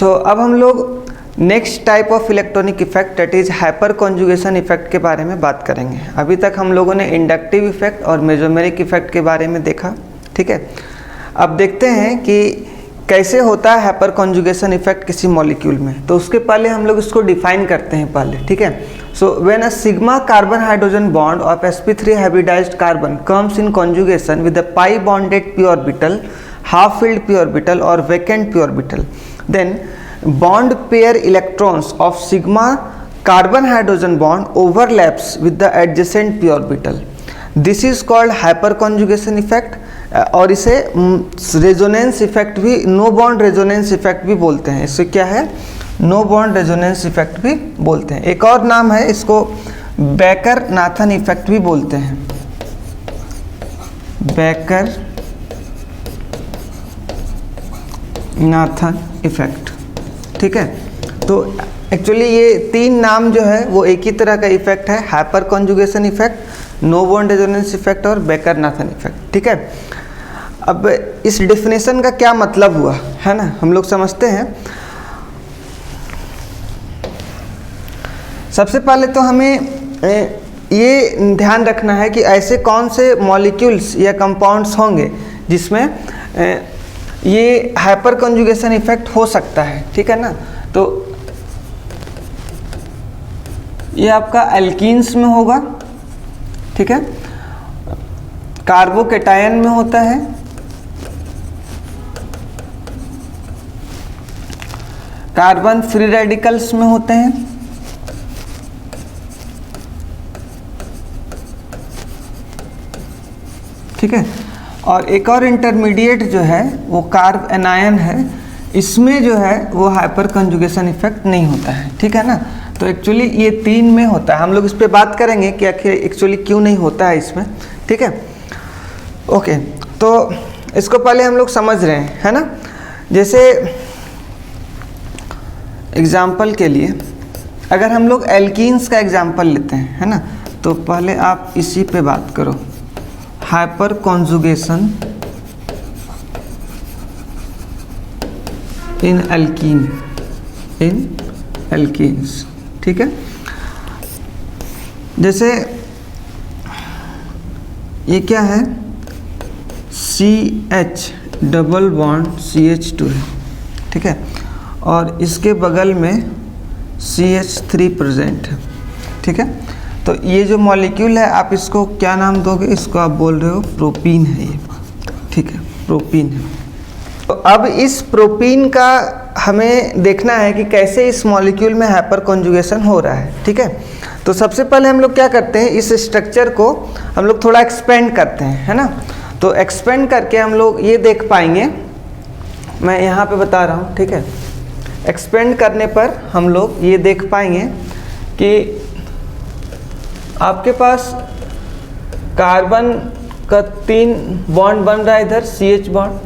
अब हम लोग next type of electronic effect that is hyper conjugation effect के बारे में बात करेंगे। अभी तक हम लोगों ने इंडक्टिव इफेक्ट और मेसोमेरिक इफेक्ट के बारे में देखा, ठीक है। अब देखते हैं कि कैसे होता है हाइपर कॉन्जुगेशन इफेक्ट किसी मॉलिक्यूल में। तो उसके पहले हम लोग इसको डिफाइन करते हैं पहले, ठीक है। So when a sigma carbon hydrogen bond of sp3 hybridised carbon comes in conjugation with a pi bonded p orbital, half filled p orbital or vacant p orbital, then bond pair electrons of sigma carbon hydrogen bond overlaps with the adjacent p orbital. This is called hyperconjugation effect और इसे resonance effect भी, no bond resonance effect भी बोलते हैं। इसे क्या है, no bond resonance effect भी बोलते हैं। एक और नाम है इसको बेकर नाथन इफेक्ट भी बोलते हैं, बेकर नाथन इफेक्ट, ठीक है। तो एक्चुअली ये तीन नाम जो है वो एक ही तरह का इफेक्ट है, hyper conjugation effect, no bond resonance effect और बेकर नाथन इफेक्ट, ठीक है। अब इस डेफिनेशन का क्या मतलब हुआ है ना, हम लोग समझते हैं। सबसे पहले तो हमें ये ध्यान रखना है कि ऐसे कौन से मॉलिक्यूल्स या कंपाउंड्स होंगे जिसमें ये हाइपर कॉन्जुगेशन इफेक्ट हो सकता है, ठीक है ना। तो ये आपका एल्कीन्स में होगा, ठीक है, कार्बोकेटायन में होता है, कार्बन फ्री रेडिकल्स में होते हैं, ठीक है। और एक और इंटरमीडिएट जो है वो कार्ब एनायन है, इसमें जो है वो हाइपर कॉन्जुगेशन इफेक्ट नहीं होता है, ठीक है ना। तो एक्चुअली ये तीन में होता है, हम लोग इस पे बात करेंगे कि आखिर एक्चुअली क्यों नहीं होता है इसमें, ठीक है। ओके, तो इसको पहले हम लोग समझ रहे हैं, है ना। जैसे एग्जाम्पल के लिए अगर हम लोग एल्कीन्स का एग्जाम्पल लेते हैं, है ना, तो पहले आप इसी पे बात करो, हाइपर कॉन्जुगेशन इन एल्कीन, इन एल्कीन्स, ठीक है। जैसे ये क्या है, CH डबल बॉन्ड CH2 है, ठीक है, और इसके बगल में CH3 प्रेजेंट है, ठीक है। तो ये जो मॉलिक्यूल है आप इसको क्या नाम दोगे, इसको आप बोल रहे हो प्रोपीन है ये, ठीक है, प्रोपीन है। तो अब इस प्रोपीन का हमें देखना है कि कैसे इस मॉलिक्यूल में हाइपर कॉन्जुगेशन हो रहा है, ठीक है। तो सबसे पहले हम लोग क्या करते हैं, इस स्ट्रक्चर को हम लोग थोड़ा एक्सपेंड करते हैं, है ना। तो एक्सपेंड करके हम लोग ये देख पाएंगे, मैं यहाँ पे बता रहा हूँ, ठीक है। एक्सपेंड करने पर हम लोग ये देख पाएंगे कि आपके पास कार्बन का 3 बॉन्ड बन रहा है इधर, CH bond,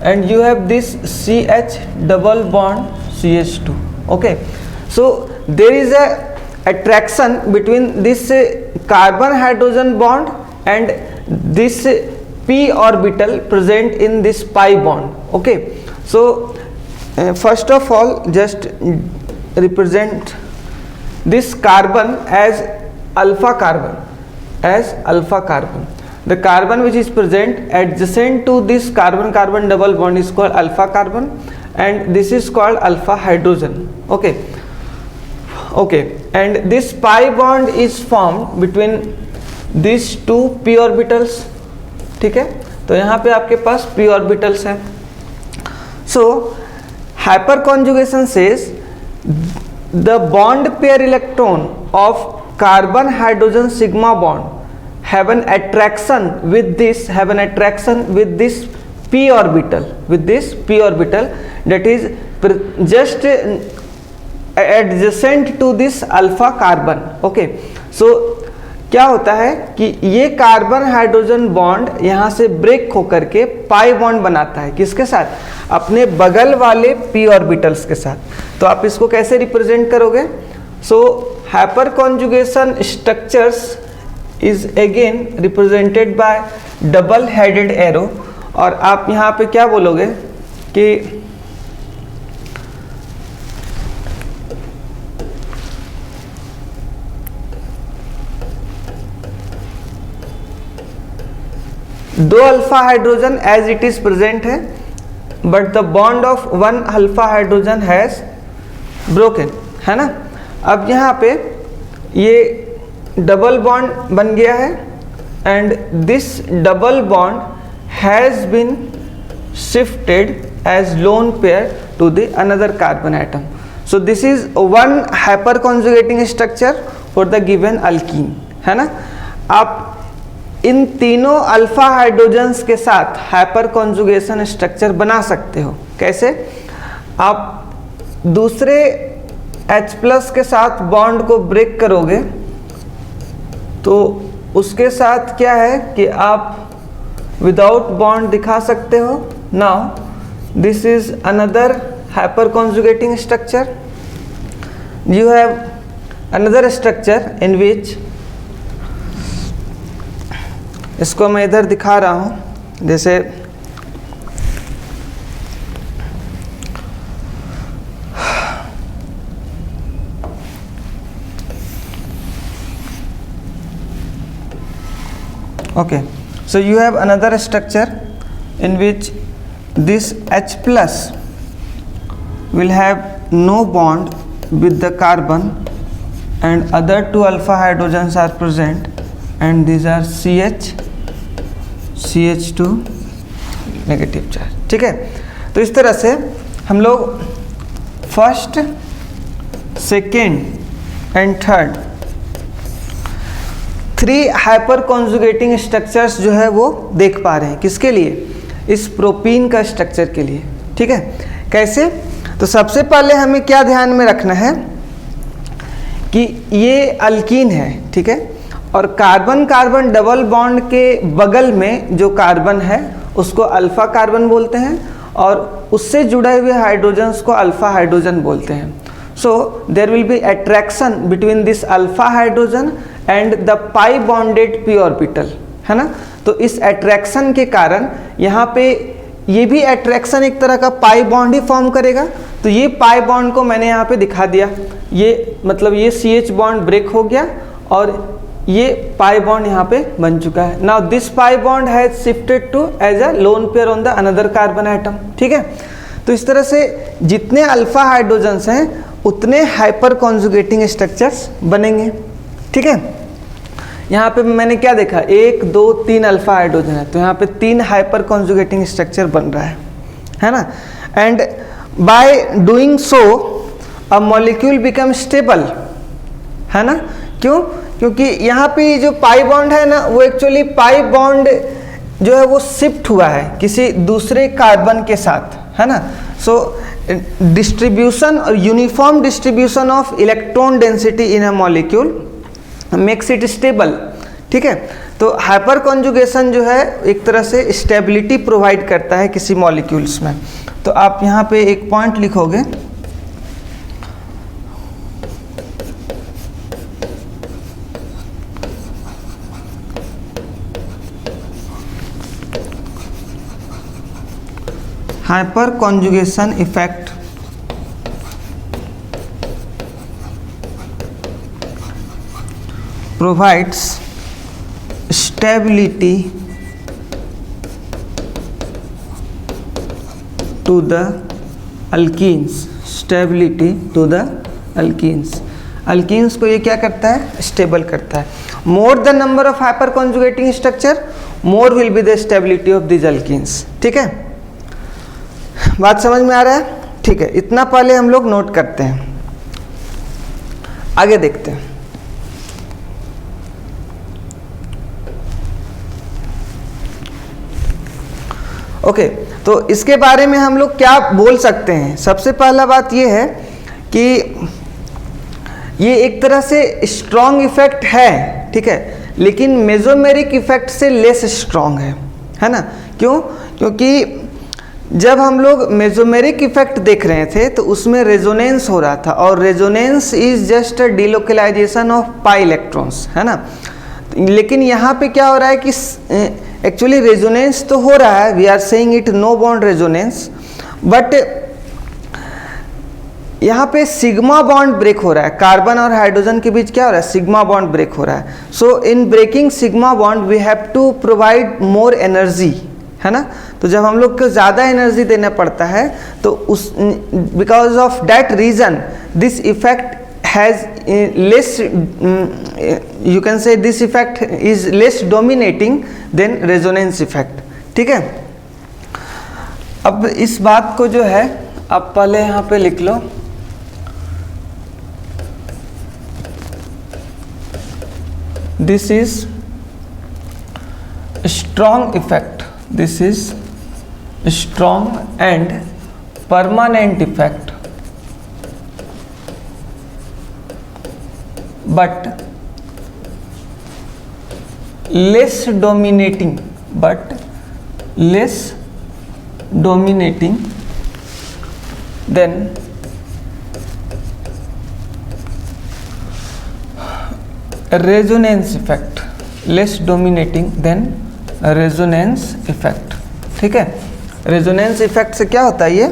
and you have this CH double bond CH2, okay. So there is a attraction between this carbon hydrogen bond and this p orbital present in this pi bond, okay. So first of all just represent this carbon as alpha carbon, as alpha carbon. The carbon which is present adjacent to this carbon-carbon double bond is called alpha carbon, and this is called alpha hydrogen, okay. Okay, and this pi bond is formed between these two p orbitals, ठीक है। तो यहाँ पे आपके पास p orbitals हैं। So hyperconjugation says the bond pair electron of carbon hydrogen sigma bond have an attraction with this, p orbital, with this p orbital that is just adjacent to this alpha carbon, okay. So क्या होता है कि ये carbon hydrogen bond यहाँ से break होकर के pi bond बनाता है, किसके साथ, अपने बगल वाले p ऑर्बिटल्स के साथ। तो आप इसको कैसे रिप्रेजेंट करोगे, सो hyper conjugation structures is again represented by double headed arrow, और आप यहाँ पे क्या बोलोगे कि 2 alpha hydrogen as it is present है, but the bond of 1 alpha hydrogen has broken, है ना। अब यहाँ पे ये डबल बॉन्ड बन गया है and this double bond has been shifted as lone pair to the another carbon atom. So this is one hyper conjugating structure for the given alkene, है ना. आप इन तीनों अल्फा हाइड्रोजन्स के साथ हाइपर कॉन्जुगेशन स्ट्रक्चर बना सकते हो. कैसे? आप दूसरे H+ के साथ बॉन्ड को ब्रेक करोगे तो उसके साथ क्या है कि आप विदाउट बॉन्ड दिखा सकते हो. Now this is another hyper conjugating structure. You have another structure in which, इसको मैं इधर दिखा रहा हूँ, जैसे okay, so you have another structure in which this H+ will have no bond with the carbon and other 2 alpha hydrogens are present and these are CH2 negative charge. ठीक है, तो इस तरह से हम लोग first, second and third 3 hyper conjugating structures जो है वो देख पा रहे हैं. किसके लिए? इस प्रोपीन का स्ट्रक्चर के लिए. ठीक है, कैसे? तो सबसे पहले हमें क्या ध्यान में रखना है कि ये अल्कीन है. ठीक है, और कार्बन कार्बन डबल बॉन्ड के बगल में जो कार्बन है उसको अल्फा कार्बन बोलते हैं और उससे जुड़े हुए हाइड्रोजन्स को अल्फा हाइड्रोजन बोलते हैं. So there will be attraction between this alpha hydrogen and the pi bonded p orbital, है ना. तो इस अट्रैक्शन के कारण यहाँ पे ये भी अट्रैक्शन एक तरह का पाई बॉन्ड ही फॉर्म करेगा. तो ये पाई बॉन्ड को मैंने यहाँ पे दिखा दिया. ये मतलब ये CH बॉन्ड ब्रेक हो गया और ये पाई बॉन्ड यहाँ पे बन चुका है. Now this pi bond has shifted to as a lone pair on the another carbon atom. ठीक है, तो इस तरह से जितने अल्फा हाइड्रोजन्स हैं उतने हाइपर कॉन्जुगेटिंग स्ट्रक्चर्स बनेंगे. ठीक है, यहाँ पे मैंने क्या देखा, 1 2 3 अल्फा हाइड्रोजन है, तो यहाँ पे 3 हाइपर कॉन्जुगेटिंग स्ट्रक्चर बन रहा है ना. And by doing so a molecule become stable, है ना. क्यों? क्योंकि यहाँ पे जो पाई बॉन्ड है ना वो एक्चुअली पाई बॉन्ड जो है वो शिफ्ट हुआ है किसी दूसरे कार्बन के साथ, है ना. सो डिस्ट्रीब्यूशन और uniform distribution of electron density in a molecule makes it stable. ठीक है, तो हाइपर कॉन्जुगेशन जो है एक तरह से स्टेबिलिटी प्रोवाइड करता है किसी मॉलिक्यूल्स में. तो आप यहाँ पे एक पॉइंट लिखोगे, hyper conjugation effect provides stability to the alkenes. Stability to the alkenes. Alkenes को ये क्या करता है? स्टेबल करता है. More the number of hyper conjugating structure, more will be the stability of these alkenes. ठीक है, बात समझ में आ रहा है? ठीक है, इतना पहले हम लोग नोट करते हैं, आगे देखते हैं. ओके, तो इसके बारे में हम लोग क्या बोल सकते हैं? सबसे पहला बात ये है कि ये एक तरह से स्ट्रॉन्ग इफेक्ट है. ठीक है, लेकिन मेसोमेरिक इफेक्ट से लेस स्ट्रॉन्ग है ना. क्यों? क्योंकि जब हम लोग मेसोमेरिक इफेक्ट देख रहे थे तो उसमें रेजोनेंस हो रहा था और resonance is just a delocalisation of pi electrons, है ना. लेकिन यहाँ पे क्या हो रहा है कि एक्चुअली रेजोनेंस तो हो रहा है, we are saying it no bond resonance, but यहाँ पे सिग्मा बॉन्ड ब्रेक हो रहा है, कार्बन और हाइड्रोजन के बीच क्या हो रहा है, सिग्मा बॉन्ड ब्रेक हो रहा है। So in breaking sigma bond we have to provide more energy, है ना। तो जब हम लोग को ज़्यादा एनर्जी देना पड़ता है तो उस because of that reason this effect has less, you can say this effect is less dominating than resonance effect, ठीक है। अब इस बात को जो है आप पहले यहाँ पे लिख लो, this is strong effect, this is strong and permanent effect, but less dominating than resonance effect, less dominating than resonance effect, ठीक है। रेजोनेंस इफेक्ट से क्या होता है, ये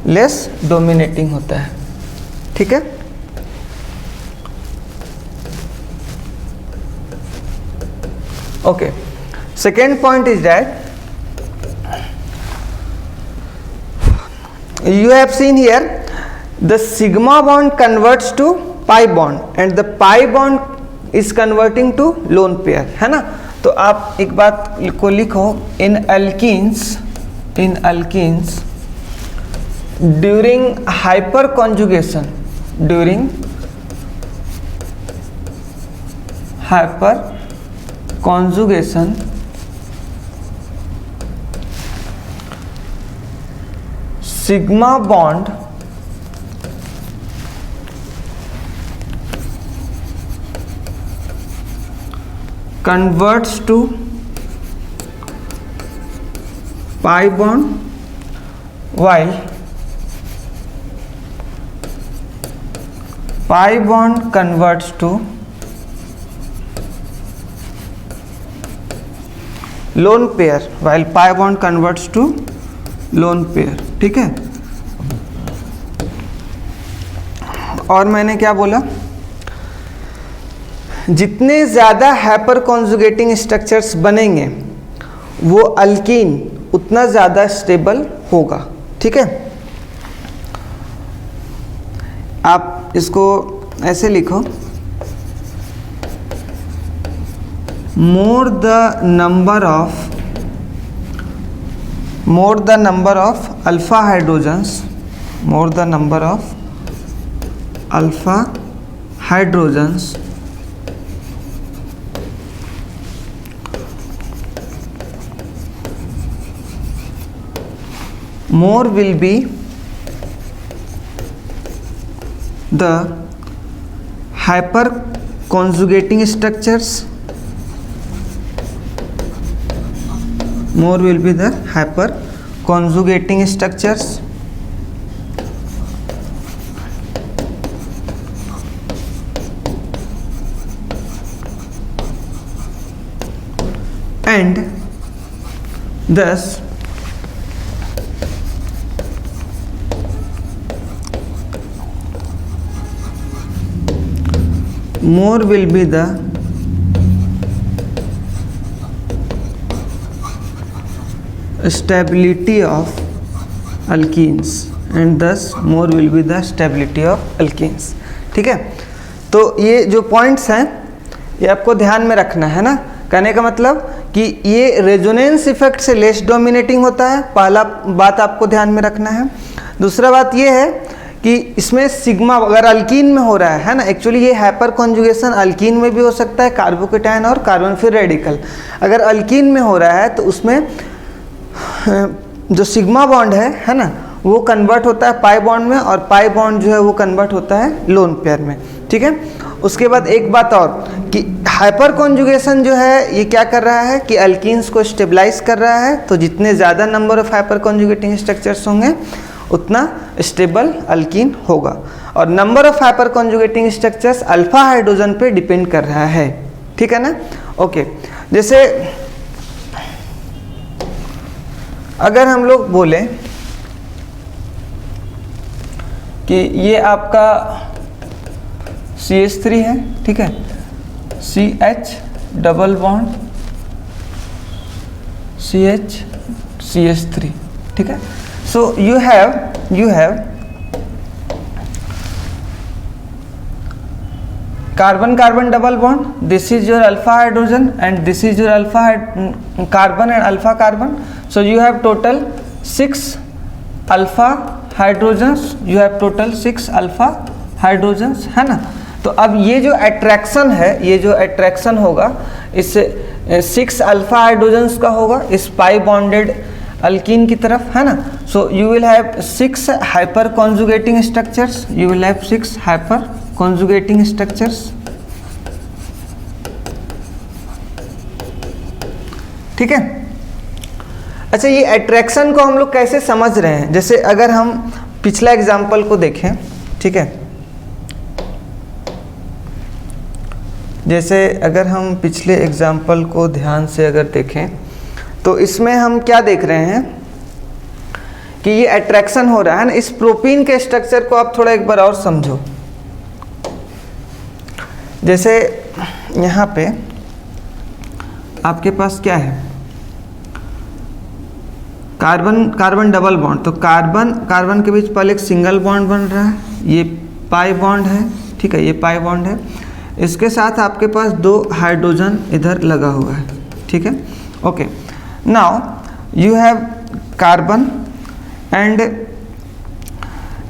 लेस डोमिनेटिंग होता है, ठीक है। Okay, second point is that you have seen here the sigma bond converts to pi bond and the pi bond is converting to lone pair, है ना। तो आप एक बात को लिखो, in alkenes during hyperconjugation sigma bond converts to pi bond while pi bond converts to lone pair, while pi bond converts to loan pair, ठीक है। और मैंने क्या बोला, जितने ज़्यादा हाइपर कॉन्जुगेटिंग स्ट्रक्चर्स बनेंगे वो अल्कीन उतना ज़्यादा स्टेबल होगा, ठीक है। आप इसको ऐसे लिखो, more the number of alpha hydrogens, more the number of alpha hydrogens more will be the hyper conjugating structures, more will be the hyper conjugating structures and thus more will be the stability of alkenes and thus more will be the stability of alkenes, ठीक है। तो ये जो points हैं ये आपको ध्यान में रखना है ना। कहने का मतलब कि ये रेजोनेंस इफेक्ट से लेस डोमिनेटिंग होता है, पहला बात आपको ध्यान में रखना है। दूसरा बात ये है कि इसमें सिग्मा अगर अल्कीन में हो रहा है ना, एक्चुअली ये हाइपर कॉन्जुगेशन अल्कीन में भी हो सकता है, कार्बोकेटायन और कार्बन फ्री रेडिकल। अगर अल्कीन में हो रहा है तो उसमें जो सिग्मा बॉन्ड है ना, वो कन्वर्ट होता है पाई बॉन्ड में और पाई बॉन्ड जो है वो कन्वर्ट होता है लोन पेयर में, ठीक है। उसके बाद एक बात और कि हाइपर कॉन्जुगेशन जो है ये क्या कर रहा है कि अल्कीन्स को स्टेबलाइज कर रहा है। तो जितने ज़्यादा number of hyper conjugating structures होंगे उतना स्टेबल अल्कीन होगा। और number of hyper conjugating structures alpha hydrogen पे डिपेंड कर रहा है, ठीक है ना। ओके, जैसे अगर हम लोग बोले कि ये आपका CH3 है, ठीक है, CH double bond CH CH3, ठीक है। So you have carbon carbon double bond, this is your alpha hydrogen and this is your alpha carbon and alpha carbon. So you have total 6 alpha hydrogens, you have total 6 alpha hydrogens, है ना। तो अब ये जो attraction है, ये जो attraction होगा इससे 6 अल्फा हाइड्रोजन्स का होगा इस पाई बॉन्डेड अल्कीन की तरफ, है ना। So you will have 6 hyper conjugating structures, you will have 6 hyper conjugating structures, ठीक है। अच्छा, ये अट्रैक्शन को हम लोग कैसे समझ रहे हैं, जैसे अगर हम पिछला एग्जाम्पल को देखें, ठीक है, जैसे अगर हम पिछले एग्जाम्पल को ध्यान से अगर देखें तो इसमें हम क्या देख रहे हैं कि ये अट्रैक्शन हो रहा है ना। इस प्रोपीन के स्ट्रक्चर को आप थोड़ा एक बार और समझो। जैसे यहाँ पे आपके पास क्या है, कार्बन कार्बन डबल बॉन्ड, तो कार्बन कार्बन के बीच पहले एक सिंगल बॉन्ड बन रहा है, ये पाई बॉन्ड है, ठीक है, ये पाई बॉन्ड है, इसके साथ आपके पास 2 हाइड्रोजन इधर लगा हुआ है, ठीक है। Okay, now you have carbon and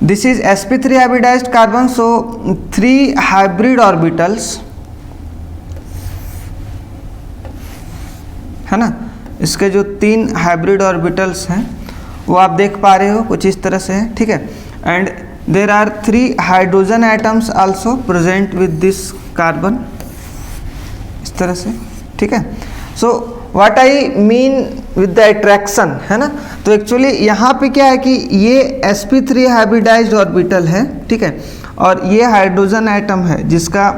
this is sp3 hybridised carbon, so 3 hybrid orbitals, है ना। इसके जो 3 हाइब्रिड ऑर्बिटल्स हैं वो आप देख पा रहे हो कुछ इस तरह से है, ठीक है। And there are 3 hydrogen atoms also present with this carbon, इस तरह से, ठीक है। So what I mean with the attraction, है ना। तो एक्चुअली यहाँ पे क्या है कि ये sp3 हाइब्रिडाइज्ड ऑर्बिटल है, ठीक है, और ये हाइड्रोजन एटम है जिसका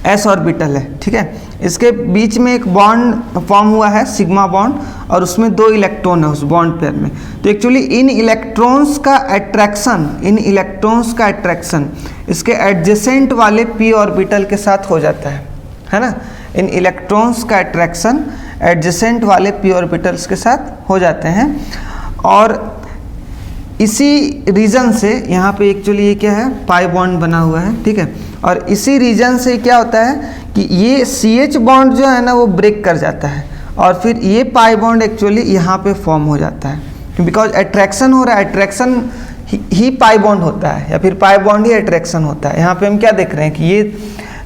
s ऑर्बिटल है, ठीक है। इसके बीच में एक बॉन्ड फॉर्म हुआ है सिग्मा बॉन्ड, और उसमें 2 इलेक्ट्रॉन है उस बॉन्ड पेयर में। तो एक्चुअली इन इलेक्ट्रॉन्स का अट्रैक्शन इसके एडजेसेंट वाले p ऑर्बिटल के साथ हो जाता है ना। इन इलेक्ट्रॉन्स का अट्रैक्शन एडजेसेंट वाले p ऑर्बिटल्स के साथ हो जाते हैं, और इसी रीजन से यहाँ पे एक्चुअली ये क्या है, पाई बॉन्ड बना हुआ है, ठीक है। और इसी रीजन से क्या होता है कि ये CH बॉन्ड जो है ना वो ब्रेक कर जाता है, और फिर ये पाई बॉन्ड एक्चुअली यहाँ पे फॉर्म हो जाता है, बिकॉज अट्रैक्शन हो रहा है, अट्रैक्शन ही पाई बॉन्ड होता है, या फिर पाई बॉन्ड ही अट्रैक्शन होता है। यहाँ पे हम क्या देख रहे हैं कि ये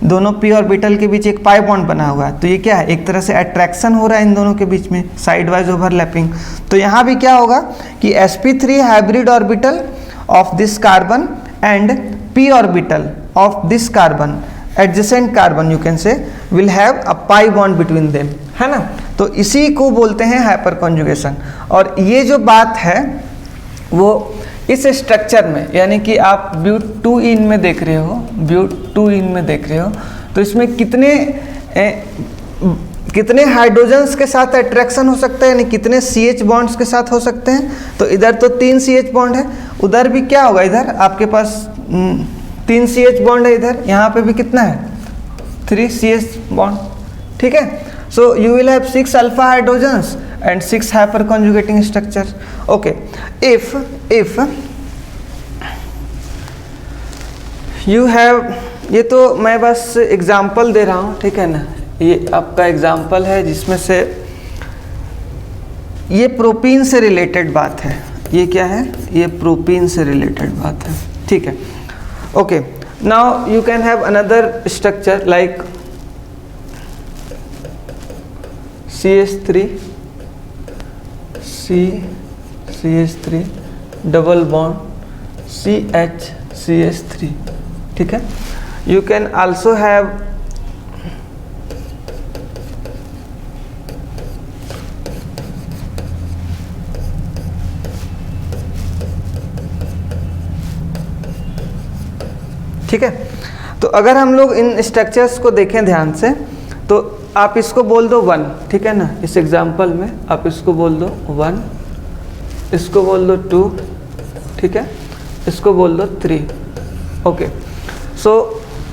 दोनों p ऑर्बिटल के बीच एक पाई बॉन्ड बना हुआ है, तो ये क्या है, एक तरह से अट्रैक्शन हो रहा है इन दोनों के बीच में, साइड वाइज ओवरलैपिंग। तो यहाँ भी क्या होगा कि sp3 hybrid orbital of this carbon and p orbital of this carbon, adjacent carbon you can से, will have a pi bond between them, है ना। तो इसी को बोलते हैं हाइपर कॉन्जुगेशन। और ये जो बात है वो इस स्ट्रक्चर में, यानी कि आप ब्यूट2इन में देख रहे हो, ब्यूट2इन में देख रहे हो, तो इसमें कितने हाइड्रोजन्स के साथ अट्रैक्शन हो सकता है, यानी कितने CH बॉन्ड्स के साथ हो सकते हैं। तो इधर तो 3 CH बॉन्ड है, उधर भी क्या होगा, इधर आपके पास 3 CH बॉन्ड है, इधर यहाँ पे भी कितना है, 3 CH बॉन्ड, ठीक है। So you will have 6 alpha hydrogens and 6 hyper conjugating structure. Okay, if you have, ये तो मैं बस एग्जाम्पल दे रहा हूँ, ठीक है ना, ये आपका एग्जाम्पल है जिसमें से ये प्रोपीन से रिलेटेड बात है, ये क्या है, ये प्रोपीन से रिलेटेड बात है, ठीक है। Okay, now you can have another structure like CH3 CH3 double bond CH3, ठीक है। यू कैन आल्सो हैव ठीक है। तो अगर हम लोग इन स्ट्रक्चर्स को देखें ध्यान से, तो आप इसको बोल दो 1, ठीक है ना, इस एग्जांपल में आप इसको बोल दो 1, इसको बोल दो 2, ठीक है, इसको बोल दो 3. Okay, so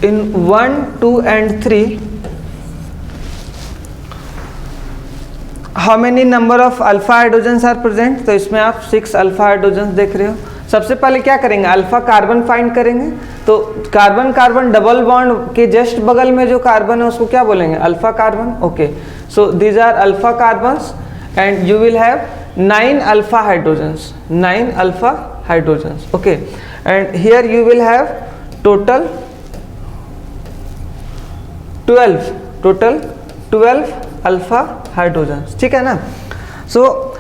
in 1, 2 and 3 how many number of alpha hydrogens are present? तो इसमें आप 6 अल्फा हाइड्रोजन्स देख रहे हो. सबसे पहले क्या करेंगे, अल्फा कार्बन फाइंड करेंगे. तो कार्बन कार्बन डबल बॉन्ड के जस्ट बगल में जो कार्बन है उसको क्या बोलेंगे, alpha carbon. Okay, so these are alpha carbons and you will have 9 alpha hydrogens, 9 alpha hydrogens. Okay, and here you will have total 12 alpha hydrogens. ठीक है ना. So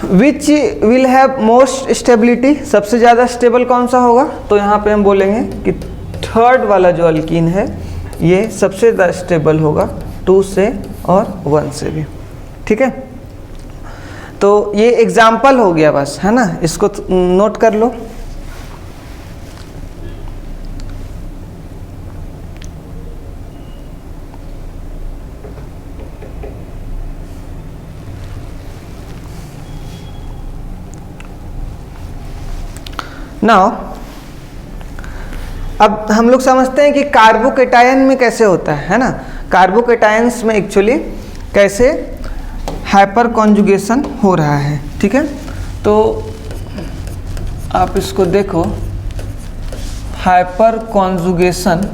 which will have most stability, सबसे ज़्यादा stable कौन सा होगा? तो यहाँ पे हम बोलेंगे कि थर्ड वाला जो अल्कीन है ये सबसे ज़्यादा स्टेबल होगा 2 से और 1 से भी. ठीक है, तो ये एग्जाम्पल हो गया बस, है ना, इसको नोट कर लो. नाउ अब हम लोग समझते हैं कि कार्बोकेटायन में कैसे होता है ना. कार्बोकेटायंस में एक्चुअली कैसे हाइपर कॉन्जुगेशन हो रहा है. ठीक है, तो आप इसको देखो, hyper conjugation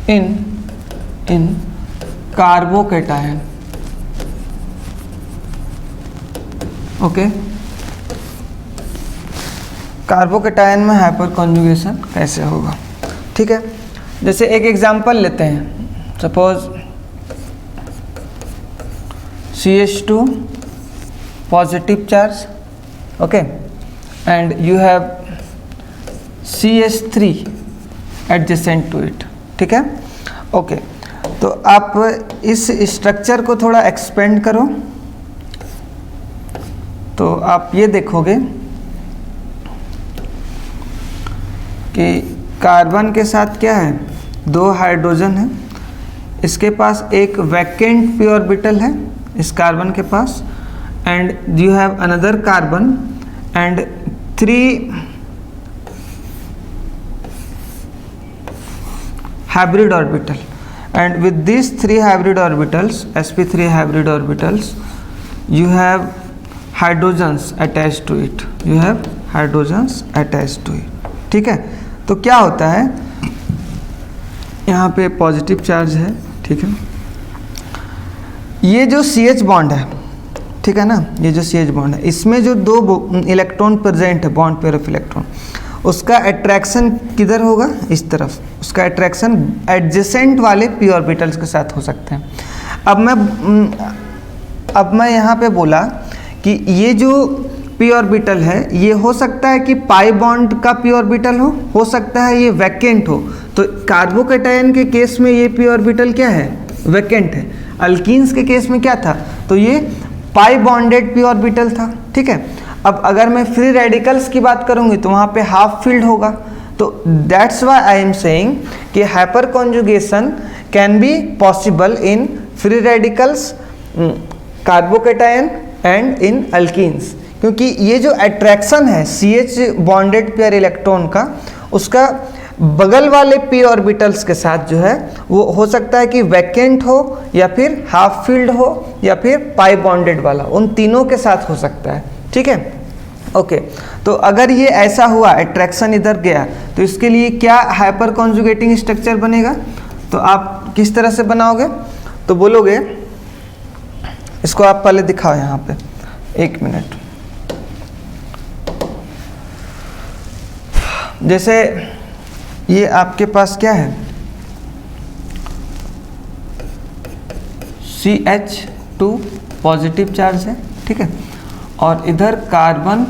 in carbocation. Okay, carbocation में हाइपर कॉन्जुगेशन कैसे होगा. ठीक है, जैसे एक एग्जांपल लेते हैं. Suppose CH2 positive charge, okay, and you have CH3 adjacent to it. ठीक है, ओके, तो आप इस स्ट्रक्चर को थोड़ा एक्सपेंड करो तो आप ये देखोगे कि कार्बन के साथ क्या है, 2 हाइड्रोजन है. इसके पास एक वैकेंट पी ऑर्बिटल है इस कार्बन के पास, and you have another carbon and 3 hybrid orbital, and with these 3 hybrid orbitals, sp3 hybrid orbitals, you have hydrogens attached to it, you have hydrogens attached to it. ठीक है, तो क्या होता है, यहाँ पे पॉजिटिव चार्ज है. ठीक है, ये जो CH बॉन्ड है, ठीक है ना, ये जो CH बॉन्ड है इसमें जो 2 इलेक्ट्रॉन प्रेजेंट है, बॉन्ड पेयर ऑफ इलेक्ट्रॉन, उसका अट्रैक्शन किधर होगा, इस तरफ. उसका अट्रैक्शन एडजेसेंट वाले पी ऑर्बिटल्स के साथ हो सकते हैं. अब मैं यहाँ पे बोला कि ये जो पी ऑर्बिटल है ये हो सकता है कि पाई बॉन्ड का पी ऑर्बिटल हो सकता है ये वैकेंट हो. तो कार्बोकेटायन के केस में ये पी ऑर्बिटल क्या है, वैकेंट है. अल्कीन्स के केस में क्या था, तो ये पाई बॉन्डेड पी ऑर्बिटल था. ठीक है, अब अगर मैं फ्री रेडिकल्स की बात करूंगी तो वहाँ पे हाफ फील्ड होगा. तो that's why I am saying कि hyperconjugation can be possible in free radicals, carbocation and in alkenes, क्योंकि ये जो अट्रैक्शन है CH बॉन्डेड पेयर इलेक्ट्रॉन का, उसका बगल वाले पी ऑर्बिटल्स के साथ जो है वो हो सकता है कि वैकेंट हो या फिर हाफ फील्ड हो या फिर पाई बॉन्डेड वाला, उन तीनों के साथ हो सकता है. ठीक है, ओके, तो अगर ये ऐसा हुआ, अट्रैक्शन इधर गया, तो इसके लिए क्या हाइपर कॉन्जुगेटिंग स्ट्रक्चर बनेगा. तो आप किस तरह से बनाओगे, तो बोलोगे, इसको आप पहले दिखाओ यहाँ पे, 1 मिनट. जैसे ये आपके पास क्या है, CH2 पॉजिटिव चार्ज है. ठीक है, और इधर कार्बन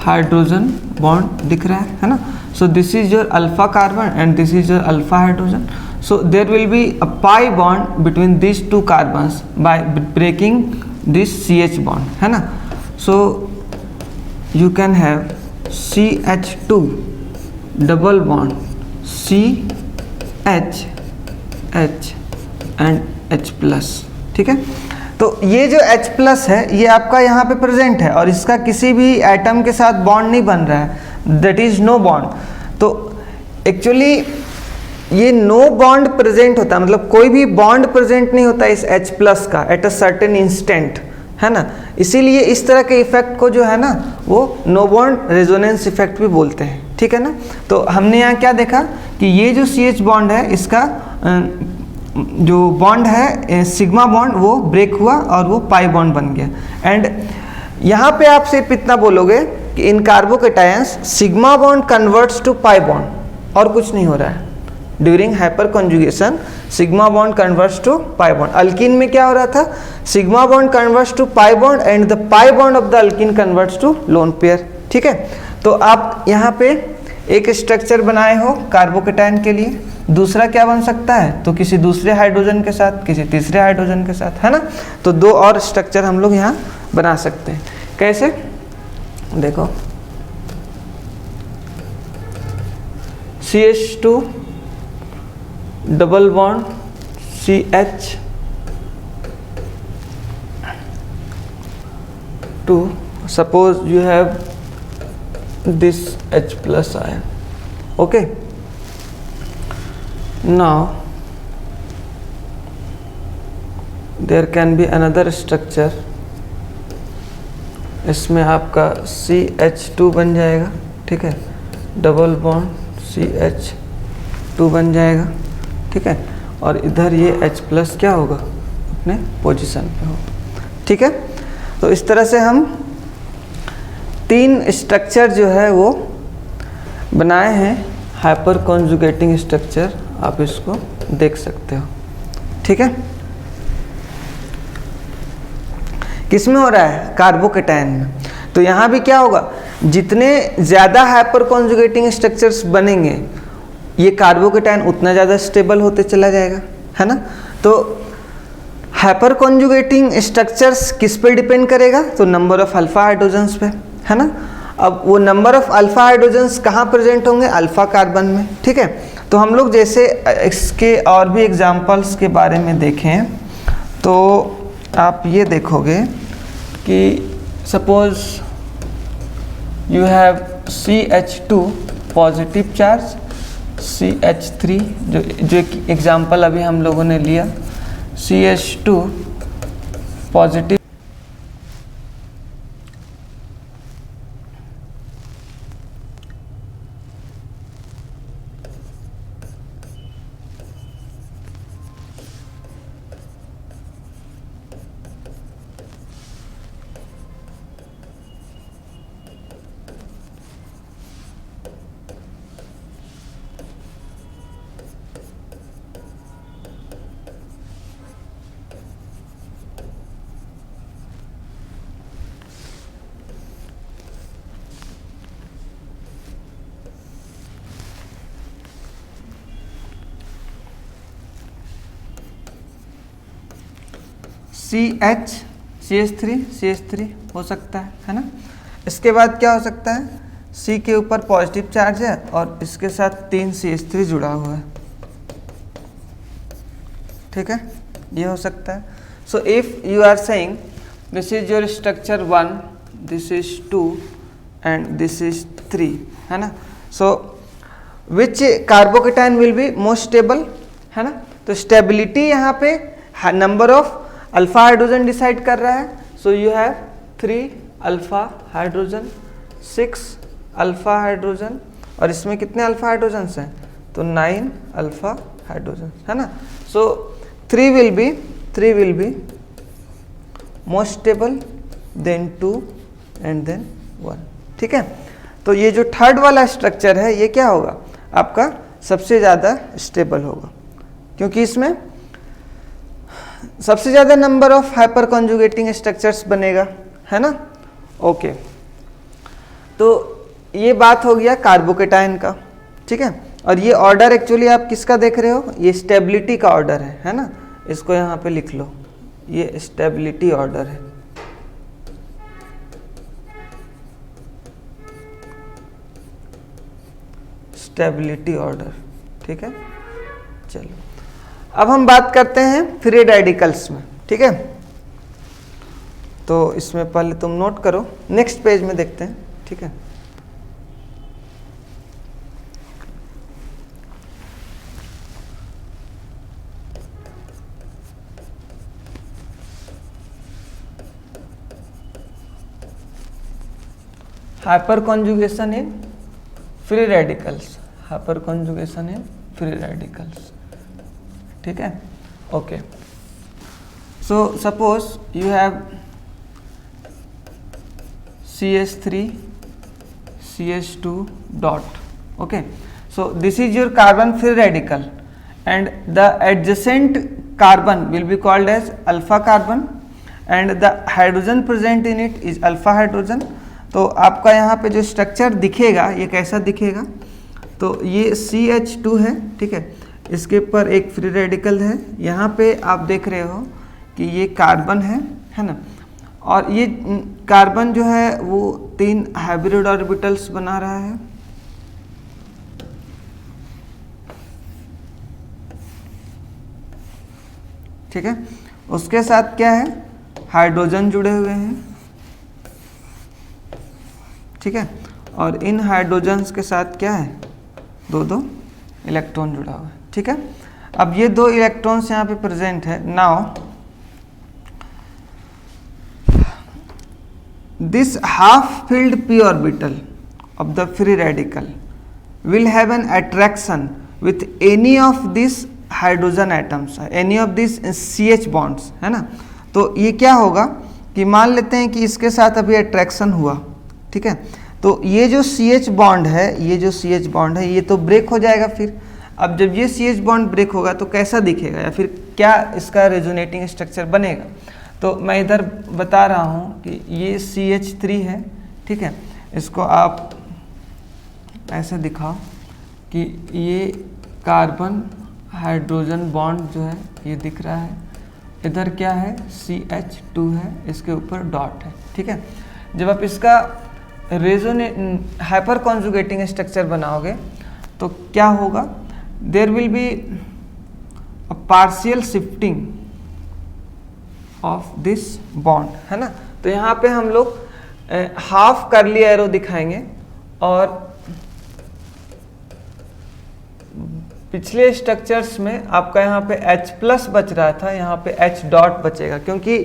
हाइड्रोजन बॉन्ड दिख रहा है ना. So this is your alpha carbon and this is your alpha hydrogen. So there will be a pi bond between this 2 carbons by breaking this CH bond, है ना. So you can have CH2 double bond CH H and H plus, ठीक है। तो ये जो H plus है ये आपका यहाँ पे प्रेजेंट है और इसका किसी भी एटम के साथ बॉन्ड नहीं बन रहा है, दैट इज नो बॉन्ड। तो एक्चुअली ये नो बॉन्ड प्रेजेंट होता है, मतलब कोई भी बॉन्ड प्रेजेंट नहीं होता इस H प्लस का एट अ सर्टेन इंस्टेंट, है ना। इसीलिए इस तरह के इफेक्ट को जो है ना वो नो बॉन्ड रेजोनेंस इफेक्ट भी बोलते हैं, ठीक है ना। तो हमने यहाँ क्या देखा कि ये जो CH बॉन्ड है इसका जो बॉन्ड है सिग्मा बॉन्ड वो ब्रेक हुआ और वो पाई बॉन्ड बन गया। एंड यहाँ पे आप सिर्फ इतना बोलोगे कि in carbocations sigma bond converts to pi bond, और कुछ नहीं हो रहा है। During hyperconjugation sigma bond converts to pi bond. Alkene में क्या हो रहा था, sigma bond converts to pi bond and the pi bond of the alkene converts to lone pair, ठीक है। तो आप यहाँ पे एक स्ट्रक्चर बनाए हो कार्बोकेटायन के लिए, दूसरा क्या बन सकता है, तो किसी दूसरे हाइड्रोजन के साथ, किसी तीसरे हाइड्रोजन के साथ, है ना। तो दो और स्ट्रक्चर हम लोग यहाँ बना सकते हैं। कैसे, देखो CH2 double bond CH2, suppose you have this H plus ion, okay. Now there can be another structure, इसमें आपका CH2 बन जाएगा, ठीक है, डबल बॉन्ड CH2 बन जाएगा, ठीक है, और इधर ये H प्लस क्या होगा, अपने पोजीशन पे होगा, ठीक है। तो इस तरह से हम तीन स्ट्रक्चर जो है वो बनाए हैं, हाइपर कॉन्जुगेटिंग स्ट्रक्चर, आप इसको देख सकते हो, ठीक है। किसमें हो रहा है, कार्बोकेटायन में। तो यहाँ भी क्या होगा, जितने ज़्यादा हाइपर कॉन्जुगेटिंग स्ट्रक्चर्स बनेंगे ये कार्बोकेटायन उतना ज़्यादा स्टेबल होते चला जाएगा, है ना। तो हाइपर कॉन्जुगेटिंग स्ट्रक्चर्स किस पे डिपेंड करेगा, तो नंबर ऑफ अल्फा हाइड्रोजन्स पे, है ना। अब वो नंबर ऑफ अल्फा हाइड्रोजन्स कहाँ प्रेजेंट होंगे, अल्फा कार्बन में, ठीक है। तो हम लोग जैसे इसके और भी एग्जांपल्स के बारे में देखें तो आप ये देखोगे कि suppose you have CH2 positive charge, CH3 जो एग्जांपल अभी हम लोगों ने लिया, CH2 पॉजिटिव, CH3 हो सकता है ना। इसके बाद क्या हो सकता है, C के ऊपर पॉजिटिव चार्ज है और इसके साथ 3 CH3 जुड़ा हुआ है, ठीक है, ये हो सकता है। So if you are saying this is your structure 1, this is 2 and this is 3, है ना। So which carbocation will be most stable, है ना। तो स्टेबिलिटी यहाँ पे number of alpha hydrogen decide कर रहा है। So you have 3 alpha hydrogen, 6 alpha hydrogen, और इसमें कितने अल्फा हाइड्रोजन्स हैं, तो 9 अल्फा हाइड्रोजन, है ना। So 3 will be most stable, then 2 and then 1, ठीक है। तो ये जो थर्ड वाला स्ट्रक्चर है ये क्या होगा, आपका सबसे ज़्यादा स्टेबल होगा, क्योंकि इसमें सबसे ज़्यादा number of hyper conjugating structures बनेगा, है ना। ओके, तो ये बात हो गया कार्बोकेटायन का, ठीक है। और ये ऑर्डर एक्चुअली आप किसका देख रहे हो, ये स्टेबिलिटी का ऑर्डर है ना। इसको यहाँ पे लिख लो, ये स्टेबिलिटी ऑर्डर है, स्टेबिलिटी ऑर्डर, ठीक है। चलो अब हम बात करते हैं फ्री रेडिकल्स में, ठीक है। तो इसमें पहले तुम नोट करो, नेक्स्ट पेज में देखते हैं, ठीक है। हाइपर कॉन्जुगेशन इन फ्री रेडिकल्स, हाइपर कॉन्जुगेशन इन फ्री रेडिकल्स, ठीक है। Okay, so suppose you have CH3 CH2 dot, okay, so this is your carbon free radical and the adjacent carbon will be called as alpha carbon and the hydrogen present in it is alpha hydrogen। तो आपका यहाँ पे जो structure दिखेगा ये कैसा दिखेगा, तो ये CH2 है, ठीक है, इसके ऊपर एक फ्री रेडिकल है, यहाँ पे आप देख रहे हो कि ये कार्बन है ना, और ये कार्बन जो है वो 3 हाइब्रिड ऑर्बिटल्स बना रहा है, ठीक है। उसके साथ क्या है, हाइड्रोजन जुड़े हुए हैं, ठीक है, और इन हाइड्रोजन्स के साथ क्या है, दो इलेक्ट्रॉन जुड़ा हुआ है, ठीक है। अब ये 2 इलेक्ट्रॉन्स यहाँ पे प्रेजेंट है। Now this half filled p orbital of the free radical will have an attraction with any of these hydrogen atoms, any of these CH bonds, है ना। तो ये क्या होगा कि मान लेते हैं कि इसके साथ अभी अट्रैक्शन हुआ, ठीक है, तो ये जो CH बॉन्ड है, ये जो CH बॉन्ड है ये तो ब्रेक हो जाएगा फिर। अब जब ये CH बॉन्ड ब्रेक होगा तो कैसा दिखेगा या फिर क्या इसका रेजोनेटिंग स्ट्रक्चर बनेगा, तो मैं इधर बता रहा हूँ कि ये CH3 है, ठीक है, इसको आप ऐसे दिखाओ कि ये कार्बन हाइड्रोजन बॉन्ड जो है ये दिख रहा है, इधर क्या है CH2 है, इसके ऊपर डॉट है, ठीक है। जब आप इसका हाइपर कॉन्जुगेटिंग स्ट्रक्चर बनाओगे तो क्या होगा, there will be a partial shifting of this bond, है ना। तो यहाँ पे हम लोग हाफ कर्ली एरो दिखाएंगे और पिछले स्ट्रक्चर्स में आपका यहाँ पे H प्लस बच रहा था, यहाँ पे H डॉट बचेगा, क्योंकि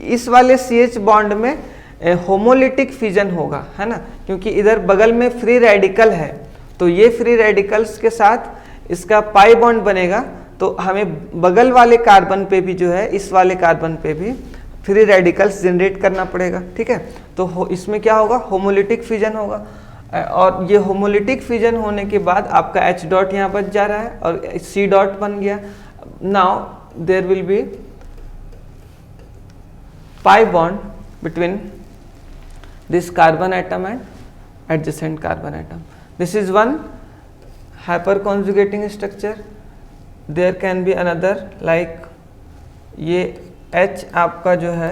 इस वाले CH बॉन्ड में होमोलिटिक फिजन होगा, है ना, क्योंकि इधर बगल में फ्री रेडिकल है, तो ये फ्री रेडिकल्स के साथ इसका पाई बॉन्ड बनेगा, तो हमें बगल वाले कार्बन पे भी जो है, इस वाले कार्बन पे भी फ्री रेडिकल्स जनरेट करना पड़ेगा, ठीक है। तो इसमें क्या होगा, होमोलिटिक फिजन होगा, और ये होमोलिटिक फिजन होने के बाद आपका H डॉट यहाँ बच जा रहा है और C डॉट बन गया। Now there will be pi bond between this carbon atom and adjacent carbon atom. This is one hyperconjugating structure. There can be another like ये H आपका जो है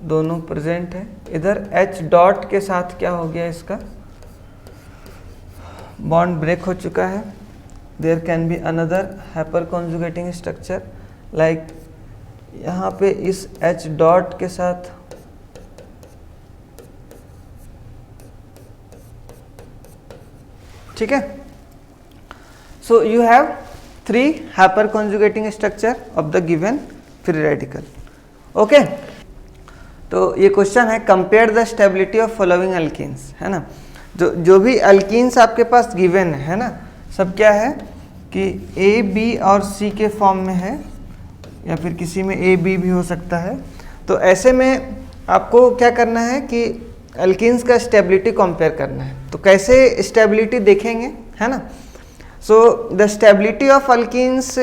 दोनों प्रेजेंट है, इधर H डॉट के साथ क्या हो गया, इसका बॉन्ड ब्रेक हो चुका है। There can be another hyperconjugating structure like यहाँ पे इस H डॉट के साथ ठीक है। So you have 3 hyper conjugating structure of the given free radical, okay. तो ये क्वेश्चन है compare the stability of following alkenes, है ना। जो भी अल्कीन्स आपके पास गिवन है ना, सब क्या है कि A, B और C के फॉर्म में है, या फिर किसी में A, B भी हो सकता है। तो ऐसे में आपको क्या करना है कि अल्कीन्स का स्टेबिलिटी कंपेयर करना है। तो कैसे स्टेबिलिटी देखेंगे, है ना। So the stability of alkenes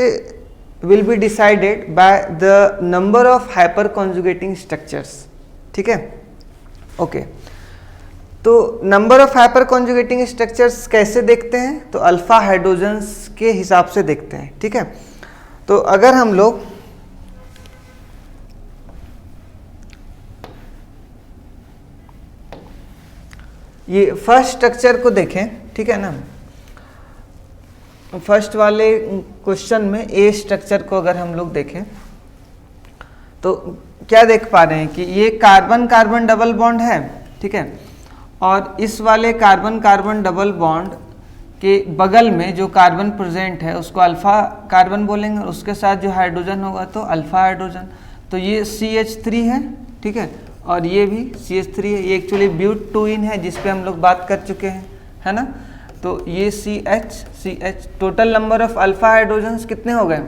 will be decided by the number of hyper conjugating structures, ठीक है, ओके। तो number of hyper conjugating structures कैसे देखते हैं, तो अल्फा हाइड्रोजन्स के हिसाब से देखते हैं, ठीक है। तो अगर हम लोग ये फर्स्ट स्ट्रक्चर को देखें, ठीक है ना, फर्स्ट वाले क्वेश्चन में ए स्ट्रक्चर को अगर हम लोग देखें तो क्या देख पा रहे हैं कि ये कार्बन कार्बन डबल बॉन्ड है, ठीक है, और इस वाले कार्बन कार्बन डबल बॉन्ड के बगल में जो कार्बन प्रेजेंट है उसको अल्फा कार्बन बोलेंगे, और उसके साथ जो हाइड्रोजन होगा तो अल्फा हाइड्रोजन। तो ये CH3 है, ठीक है, और ये भी CH3 है। ये एक्चुअली ब्यूट 2 इन है जिस पे हम लोग बात कर चुके हैं, है ना। तो ये CH total number of alpha hydrogens कितने हो गए?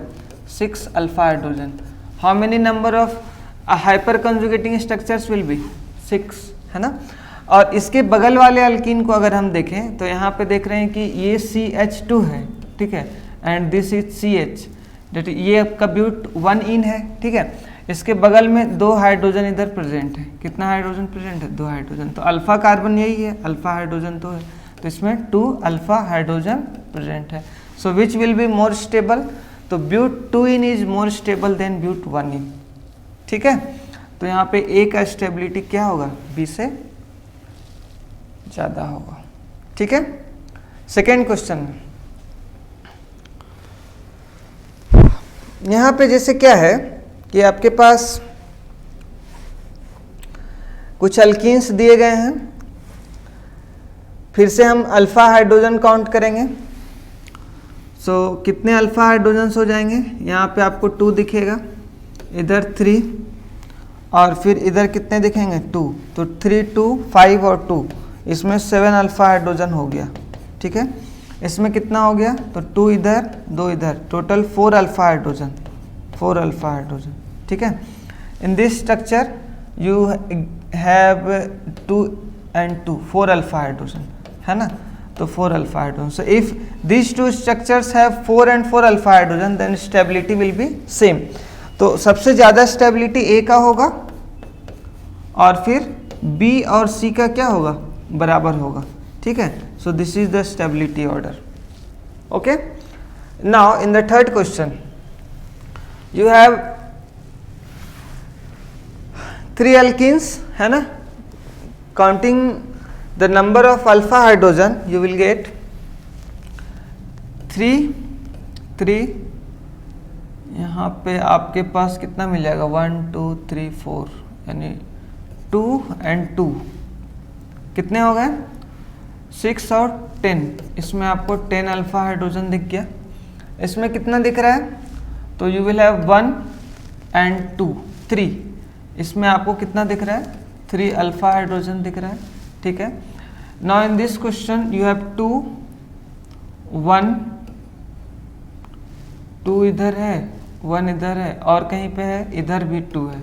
6 alpha hydrogen. How many number of hyperconjugating structures will be? 6, है ना। और इसके बगल वाले अल्कीन को अगर हम देखें तो यहाँ पे देख रहे हैं कि ये CH2 है, ठीक है, and this is CH, that ये आपका ब्यूट 1 इन है, ठीक है। इसके बगल में 2 हाइड्रोजन इधर प्रेजेंट है। कितना हाइड्रोजन प्रेजेंट है? 2 हाइड्रोजन। तो अल्फा कार्बन यही है, अल्फा हाइड्रोजन तो है, तो इसमें 2 अल्फा हाइड्रोजन प्रेजेंट है। So which will be more stable? तो bute 2 ene is more stable than bute 1 ene, ठीक है। तो यहाँ पे ए का स्टेबिलिटी क्या होगा? बी से ज़्यादा होगा, ठीक है। सेकेंड क्वेश्चन में यहाँ पे जैसे क्या है कि आपके पास कुछ अल्कीन्स दिए गए हैं, फिर से हम अल्फा हाइड्रोजन काउंट करेंगे। सो कितने अल्फा हाइड्रोजन्स हो जाएंगे? यहाँ पे आपको 2 दिखेगा, इधर 3, और फिर इधर कितने दिखेंगे? 2। तो 3, 2, 5 और 2, इसमें 7 अल्फा हाइड्रोजन हो गया, ठीक है। इसमें कितना हो गया? तो 2 इधर, 2 इधर, total 4 alpha hydrogen, 4 alpha hydrogen, ठीक है। In this structure you have 2 and 2, 4 alpha hydrogen, है ना। तो 4 alpha hydrogen. So if these 2 structures have 4 and 4 alpha hydrogen then stability will be same। तो सबसे ज़्यादा स्टेबिलिटी ए का होगा और फिर बी और सी का क्या होगा? बराबर होगा, ठीक है। So this is the stability order, okay. Now in the third question you have 3 alkenes, है ना। Counting the number of alpha hydrogen you will get 3, 3, यहाँ पे आपके पास कितना मिल जाएगा? 1, 2, 3, 4, यानी 2 and 2 कितने हो गए? 6 और 10। इसमें आपको 10 अल्फा हाइड्रोजन दिख गया। इसमें कितना दिख रहा है? तो यू विल हैव 1 and 2, 3। इसमें आपको कितना दिख रहा है? 3 अल्फा हाइड्रोजन दिख रहा है, ठीक है। Now in this question you have 2, 1, 2 इधर है, 1 इधर है, और कहीं पे है, इधर भी 2 है,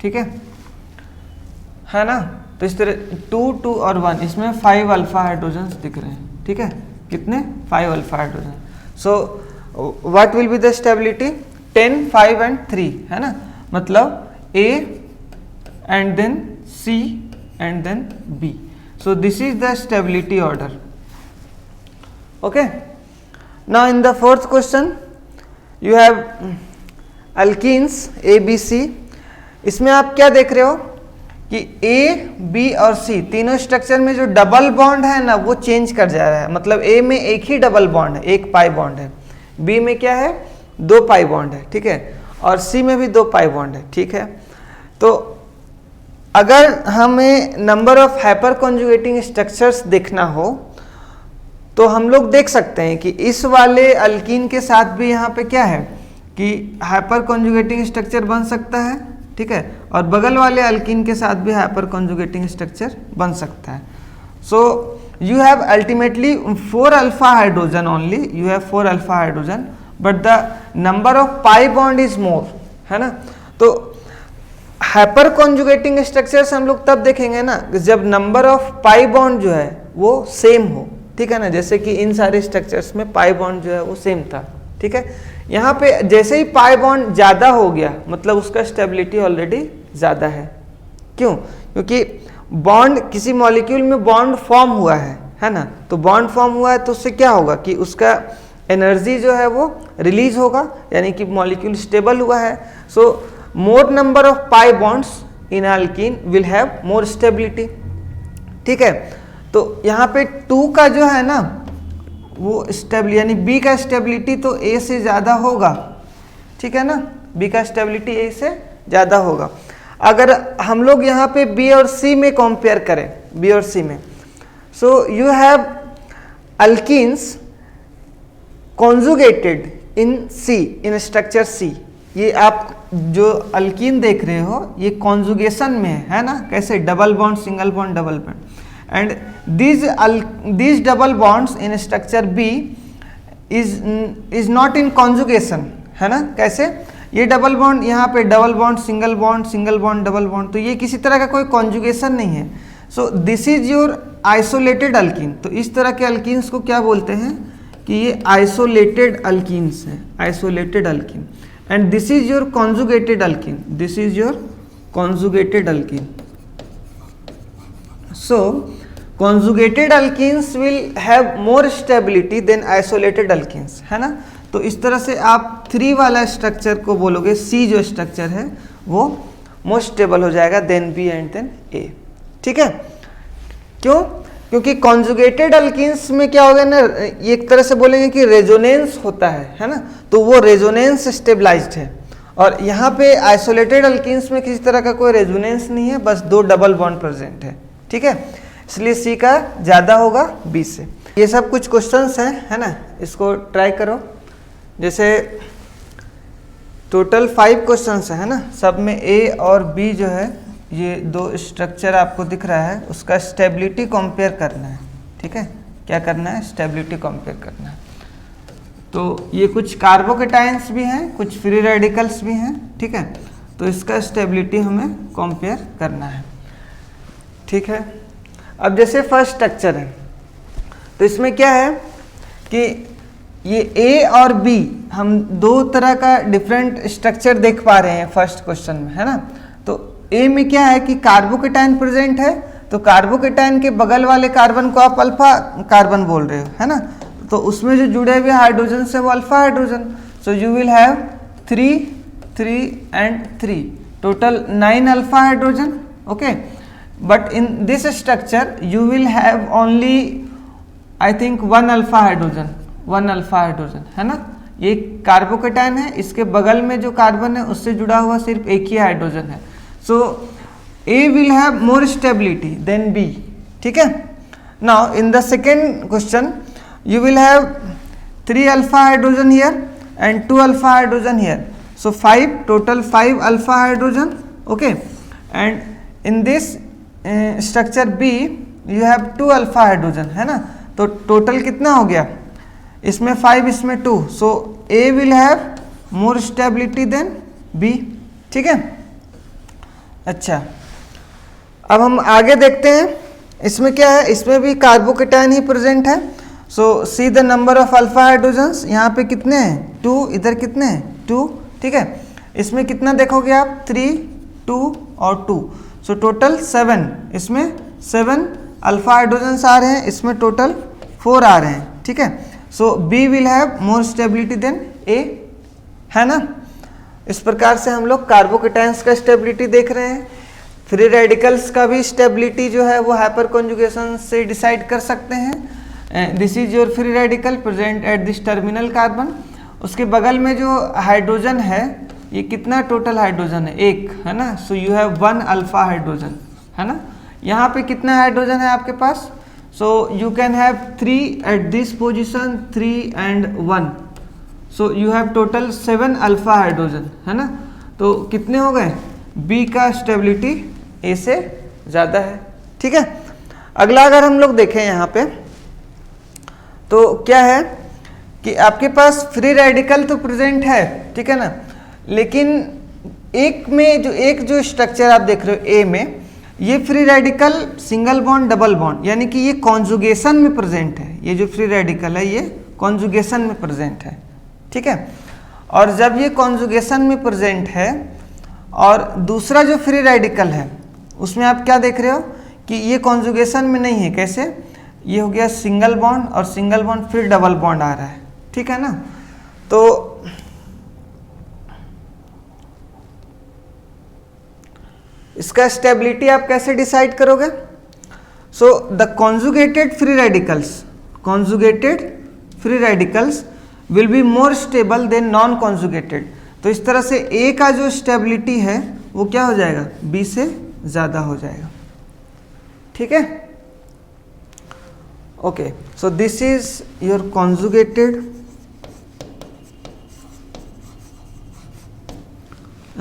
ठीक है ना। तो इस तरह 2, 2 और 1, इसमें 5 अल्फा हाइड्रोजन दिख रहे हैं, ठीक है। कितने? 5 alpha hydrogen. So what will be the stability? 10, 5 and 3, है ना। मतलब A and then C and then B। So this is the stability order, okay। Now in the fourth question you have alkenes A, B, C। इसमें आप क्या देख रहे हो कि A, B और C तीनों स्ट्रक्चर में जो डबल बॉन्ड है ना वो चेंज कर जा रहा है। मतलब A में एक ही डबल बॉन्ड है, एक पाई बॉन्ड है, B में क्या है? 2 पाई बॉन्ड है, ठीक है, और C में भी 2 पाई बॉन्ड है, ठीक है। तो अगर हमें number of hyper conjugating structures देखना हो तो हम लोग देख सकते हैं कि इस वाले अल्कीन के साथ भी यहाँ पे क्या है कि हाइपर कॉन्जुगेटिंग स्ट्रक्चर बन सकता है, ठीक है, और बगल वाले अल्कीन के साथ भी हाइपर कॉन्जुगेटिंग स्ट्रक्चर बन सकता है। So you have ultimately 4 alpha hydrogen only, you have 4 alpha hydrogen, but the number of pi bond is more, है ना। तो हाइपर कॉन्जुगेटिंग स्ट्रक्चर्स हम लोग तब देखेंगे ना जब नंबर ऑफ पाई बॉन्ड जो है वो सेम हो, ठीक है ना। जैसे कि इन सारे स्ट्रक्चर्स में पाई बॉन्ड जो है वो सेम था, ठीक है। यहाँ पे जैसे ही पाई बॉन्ड ज़्यादा हो गया मतलब उसका स्टेबिलिटी ऑलरेडी ज़्यादा है। क्यों? क्योंकि बॉन्ड किसी मॉलिक्यूल में बॉन्ड फॉर्म हुआ है ना। तो बॉन्ड फॉर्म हुआ है तो उससे क्या होगा कि उसका एनर्जी जो है वो रिलीज होगा, यानी कि मॉलिक्यूल स्टेबल हुआ है। So more number of pi bonds in alkene will have more stability, ठीक है। तो यहाँ पे 2 का जो है ना वो स्टेबल यानी बी का स्टेबिलिटी तो ए से ज़्यादा होगा, ठीक है ना, बी का स्टेबिलिटी ए से ज़्यादा होगा। अगर हम लोग यहाँ पे बी और सी में कंपेयर करें, बी और सी में, so you have alkenes conjugated in C, in structure C. ये आप जो अल्कीन देख रहे हो ये कॉन्जुगेशन में है ना, कैसे, double bond, single bond, double bond, and these double bonds in structure B is not in conjugation, है ना, कैसे, ये डबल बॉन्ड, यहाँ पे double bond, single bond, double bond, तो ये किसी तरह का कोई कॉन्जुगेशन नहीं है। So this is your isolated alkyne. तो इस तरह के अल्कीन्स को क्या बोलते हैं कि ये आइसोलेटेड अल्कीन्स हैं, isolated alkyne. And this is your conjugated alkyne, this is your conjugated alkyne. So conjugated alkenes will have more stability than isolated alkenes, है ना। तो इस तरह से आप 3 वाला स्ट्रक्चर को बोलोगे, C जो स्ट्रक्चर है वो मोर स्टेबल हो जाएगा then B and then A, ठीक है। क्यों? क्योंकि कॉन्जुगेटेड अल्कीन्स में क्या होगा ना, एक तरह से बोलेंगे कि रेजोनेंस होता है ना, तो वो रेजोनेंस स्टेबलाइज्ड है। और यहाँ पे आइसोलेटेड अल्कीन्स में किसी तरह का कोई रेजोनेंस नहीं है, बस 2 डबल बॉन्ड प्रेजेंट है, ठीक है। इसलिए सी का ज़्यादा होगा बी से। ये सब कुछ क्वेश्चंस हैं, है ना, इसको ट्राई करो। जैसे टोटल 5 क्वेश्चंस है ना, सब में ए और बी जो है, ये 2 स्ट्रक्चर आपको दिख रहा है, उसका स्टेबिलिटी कंपेयर करना है, ठीक है। क्या करना है? स्टेबिलिटी कंपेयर करना है। तो ये कुछ कार्बोकेटाइंस भी हैं, कुछ फ्री रेडिकल्स भी हैं, ठीक है। तो इसका स्टेबिलिटी हमें कंपेयर करना है, ठीक है। अब जैसे फर्स्ट स्ट्रक्चर है, तो इसमें क्या है कि ये ए और बी, हम 2 तरह का डिफरेंट स्ट्रक्चर देख पा रहे हैं फर्स्ट क्वेश्चन में, है ना। तो ए में क्या है कि कार्बोकेटाइन प्रेजेंट है, तो कार्बोकेटाइन के बगल वाले कार्बन को आप अल्फा कार्बन बोल रहे हो, है ना। तो उसमें जो जुड़े हुए हाइड्रोजन से वो alpha hydrogen. So you will have 3, 3 and 3, total 9 alpha hydrogen, okay. But in this structure you will have only I think 1 alpha hydrogen, 1 alpha hydrogen, है ना। ये कार्बोकेटाइन है, इसके बगल में जो कार्बन है उससे जुड़ा हुआ सिर्फ एक ही हाइड्रोजन है। So A will have more stability than B, ठीक है। Now in the second question you will have 3 alpha hydrogen here and 2 alpha hydrogen here. So 5, total 5 alpha hydrogen, okay. And in this structure B you have 2 alpha hydrogen, है ना। तो total कितना हो गया, इसमें 5, इसमें 2। So A will have more stability than B, ठीक है। अच्छा, अब हम आगे देखते हैं, इसमें क्या है, इसमें भी कार्बोकेटाइन ही प्रेजेंट है। So see the number of alpha hydrogens, यहाँ पे कितने हैं 2, इधर कितने हैं 2, ठीक है। इसमें कितना देखोगे आप 3, 2 और 2, सो टोटल 7, इसमें 7 अल्फा हाइड्रोजन्स आ रहे हैं, इसमें टोटल 4 आ रहे हैं, ठीक है। So B will have more stability than A, है ना। इस प्रकार से हम लोग कार्बोकेटाइंस का स्टेबिलिटी देख रहे हैं। फ्री रेडिकल्स का भी स्टेबिलिटी जो है वो हाइपर कॉन्जुगेशन से डिसाइड कर सकते हैं। This is your free radical present at this terminal carbon. उसके बगल में जो हाइड्रोजन है, ये कितना टोटल हाइड्रोजन है 1, है ना। So you have 1 alpha hydrogen, है ना। यहाँ पे कितना हाइड्रोजन है आपके पास, so you can have 3 at this position, 3 and 1, so you have total 7 alpha hydrogen, है ना। तो कितने हो गए, बी का स्टेबिलिटी ए से ज़्यादा है, ठीक है। अगला अगर हम लोग देखें यहाँ पे, तो क्या है कि आपके पास फ्री रेडिकल तो प्रेजेंट है, ठीक है ना, लेकिन एक जो स्ट्रक्चर आप देख रहे हो ए में, ये free radical single bond double bond, यानी कि ये कॉन्जुगेशन में प्रेजेंट है। ये जो फ्री रेडिकल है ये कॉन्जुगेशन में प्रेजेंट है, ठीक है। और जब ये कॉन्जुगेशन में प्रेजेंट है और दूसरा जो फ्री रेडिकल है उसमें आप क्या देख रहे हो कि ये कॉन्जुगेशन में नहीं है, कैसे, ये हो गया सिंगल बॉन्ड और सिंगल बॉन्ड फिर डबल बॉन्ड आ रहा है, ठीक है ना। तो इसका स्टेबिलिटी आप कैसे डिसाइड करोगे, so the conjugated free radicals, conjugated free radicals will be more stable then non conjugated. तो इस तरह से ए का जो स्टेबिलिटी है वो क्या हो जाएगा, बी से ज़्यादा हो जाएगा। ठीक है, okay, so this is your conjugated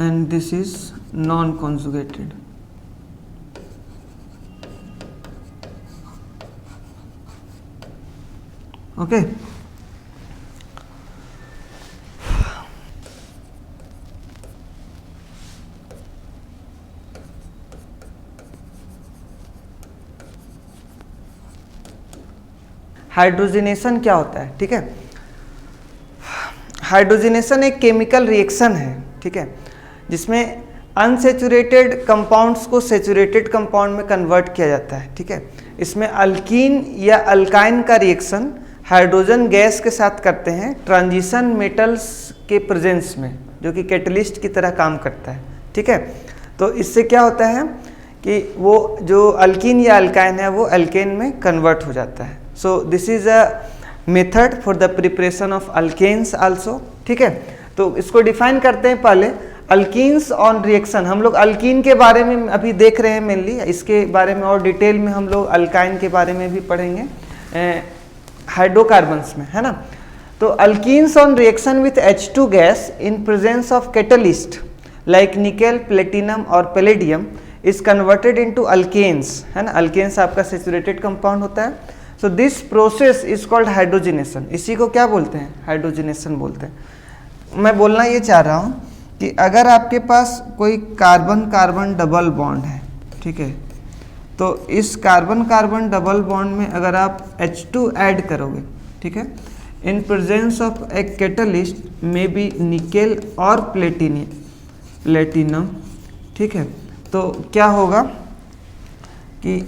and this is non-conjugated. Okay, hydrogenation क्या होता है? ठीक है, हाइड्रोजनेशन एक केमिकल रिएक्शन है, ठीक है, जिसमें अनसेचुरेटेड कंपाउंड्स को सेचुरेटेड कंपाउंड में कन्वर्ट किया जाता है। ठीक है, इसमें अल्कीन या अल्काइन का रिएक्शन हाइड्रोजन गैस के साथ करते हैं ट्रांजिशन मेटल्स के प्रेजेंस में, जो कि कैटलिस्ट की तरह काम करता है। ठीक है, तो इससे क्या होता है कि वो जो अल्कीन या अल्काइन है वो अल्केन में कन्वर्ट हो जाता है। So this is a method for the preparation of alkenes also. ठीक है, तो इसको डिफाइन करते हैं पहले। अल्कीन्स ऑन रिएक्शन, हम लोग अल्कीन के बारे में अभी देख रहे हैं मेनली, इसके बारे में और डिटेल में हम लोग अल्काइन के बारे में भी पढ़ेंगे हाइड्रोकार्बन्स में, है ना। तो alkenes on reaction with H2 gas in presence of catalyst like nickel, platinum और palladium is converted into alkanes, है ना। अल्केन्स आपका सेचुरेटेड कंपाउंड होता है। So this process is called hydrogenation. इसी को क्या बोलते हैं? हाइड्रोजनेशन बोलते हैं। मैं बोलना ये चाह रहा हूँ कि अगर आपके पास कोई कार्बन कार्बन डबल बॉन्ड है, ठीक है, तो इस कार्बन कार्बन डबल बॉन्ड में अगर आप H2 ऐड करोगे, ठीक है, इन प्रेजेंस ऑफ ए कैटलिस्ट में बी निकेल और प्लेटिनम, ठीक है, तो क्या होगा कि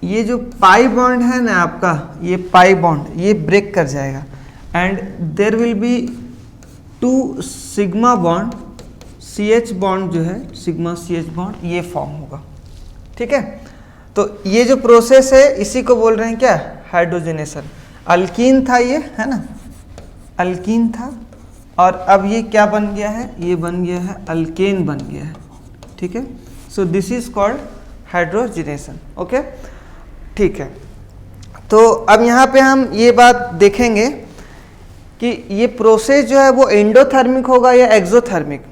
ये जो पाई बॉन्ड है ना आपका, ये पाई बॉन्ड ये ब्रेक कर जाएगा and there will be 2 sigma bond, CH bond जो है सिग्मा CH बॉन्ड ये फॉर्म होगा। ठीक है, तो ये जो प्रोसेस है इसी को बोल रहे हैं क्या? हाइड्रोजनेशन। अल्कीन था ये, है ना, अल्कीन था, और अब ये क्या बन गया है? ये बन गया है अल्केन बन गया है। ठीक है, so this is called hydrogenation. Okay, ठीक है, तो अब यहाँ पे हम ये बात देखेंगे कि ये प्रोसेस जो है वो एंडोथर्मिक होगा या एक्सोथर्मिक।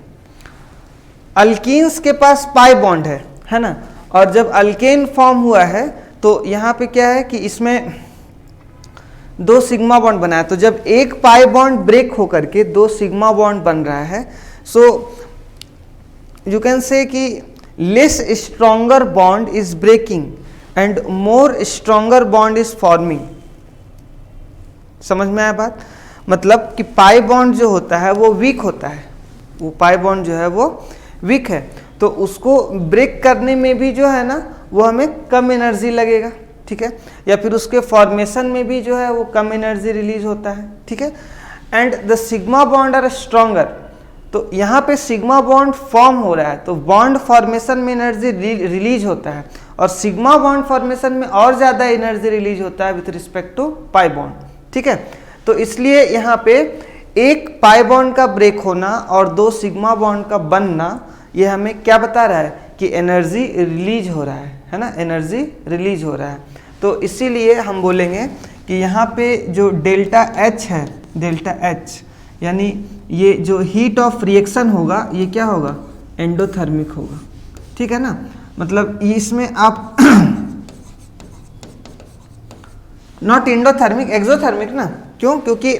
अल्कीन्स के पास पाई बॉन्ड है ना, और जब अल्केन फॉर्म हुआ है तो यहाँ पे क्या है कि इसमें 2 सिग्मा बॉन्ड बना है। तो जब एक पाई बॉन्ड ब्रेक होकर के 2 सिग्मा बॉन्ड बन रहा है, सो यू कैन से कि less stronger bond is breaking and more stronger bond is forming. समझ में आया बात? मतलब कि पाई बॉन्ड जो होता है वो वीक होता है, वो पाई बॉन्ड जो है वो वीक है, तो उसको ब्रेक करने में भी जो है ना वो हमें कम एनर्जी लगेगा। ठीक है, या फिर उसके फॉर्मेशन में भी जो है वो कम एनर्जी रिलीज होता है। ठीक है, and the sigma bond are stronger. तो यहाँ पे सिग्मा बॉन्ड फॉर्म हो रहा है तो बॉन्ड फॉर्मेशन में एनर्जी रिलीज होता है, और सिग्मा बॉन्ड फॉर्मेशन में और ज़्यादा एनर्जी रिलीज होता है with respect to pi bond. ठीक है, तो इसलिए यहाँ पे एक पाई बॉन्ड का ब्रेक होना और 2 सिग्मा बॉन्ड का बनना, ये हमें क्या बता रहा है कि एनर्जी रिलीज हो रहा है ना, एनर्जी रिलीज हो रहा है। तो इसीलिए हम बोलेंगे कि यहाँ पे जो डेल्टा H है, डेल्टा H यानी ये जो हीट ऑफ रिएक्शन होगा ये क्या होगा? एंडोथर्मिक होगा। ठीक है ना, मतलब इसमें आप नॉट एंडोथर्मिक, एक्सोथर्मिक ना। क्यों? क्योंकि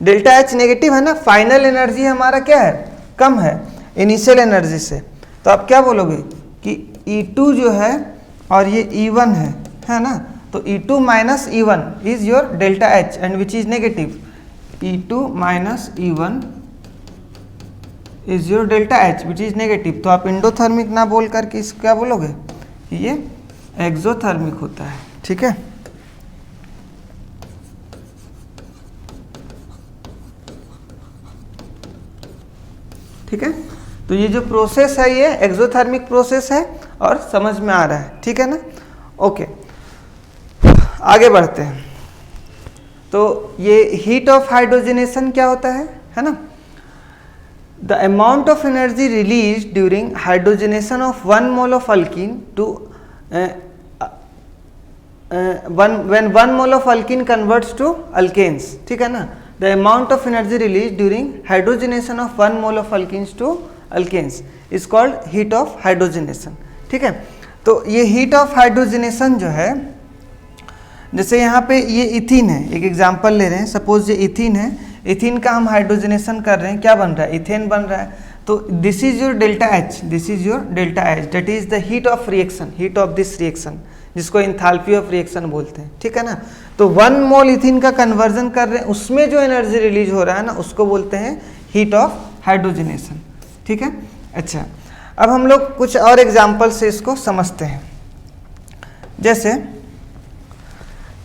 डेल्टा H नेगेटिव है ना, फाइनल एनर्जी हमारा क्या है? कम है इनिशियल एनर्जी से। तो आप क्या बोलोगे कि E2 जो है और ये E1 है ना, तो E2 minus E1 is your delta H and which is negative. E2 minus E1 is your delta H which is negative. तो आप एंडोथर्मिक ना बोल करके इसको क्या बोलोगे कि ये एक्सोथर्मिक होता है। ठीक है, ठीक है, तो ये जो प्रोसेस है ये एक्सोथर्मिक प्रोसेस है और समझ में आ रहा है। ठीक है ना, ओके, आगे बढ़ते हैं। तो ये हीट ऑफ हाइड्रोजनेशन क्या होता है ना, the amount of energy release during hydrogenation of 1 mole of alkene to when 1 mole of alkene converts to alkanes, ठीक है ना, the amount of energy released during hydrogenation of 1 mole of alkenes to alkanes is called heat of hydrogenation, ठीक है। तो ये heat of hydrogenation जो है, जैसे यहाँ पे ये इथीन है, एक एग्जांपल ले रहे हैं, सपोज ये इथीन है, इथीन का हम हाइड्रोजनेशन कर रहे हैं, क्या बन रहा है, इथेन बन रहा है। तो this is your delta H, this is your delta H, that is the heat of reaction, heat of this reaction, जिसको इंथैल्पी ऑफ रिएक्शन बोलते हैं, ठीक है ना। तो 1 मोल इथीन का कन्वर्जन कर रहे हैं, उसमें जो एनर्जी रिलीज हो रहा है ना, उसको बोलते हैं हीट ऑफ हाइड्रोजनेशन, ठीक है। अच्छा, अब हम लोग कुछ और एग्जाम्पल से इसको समझते हैं। जैसे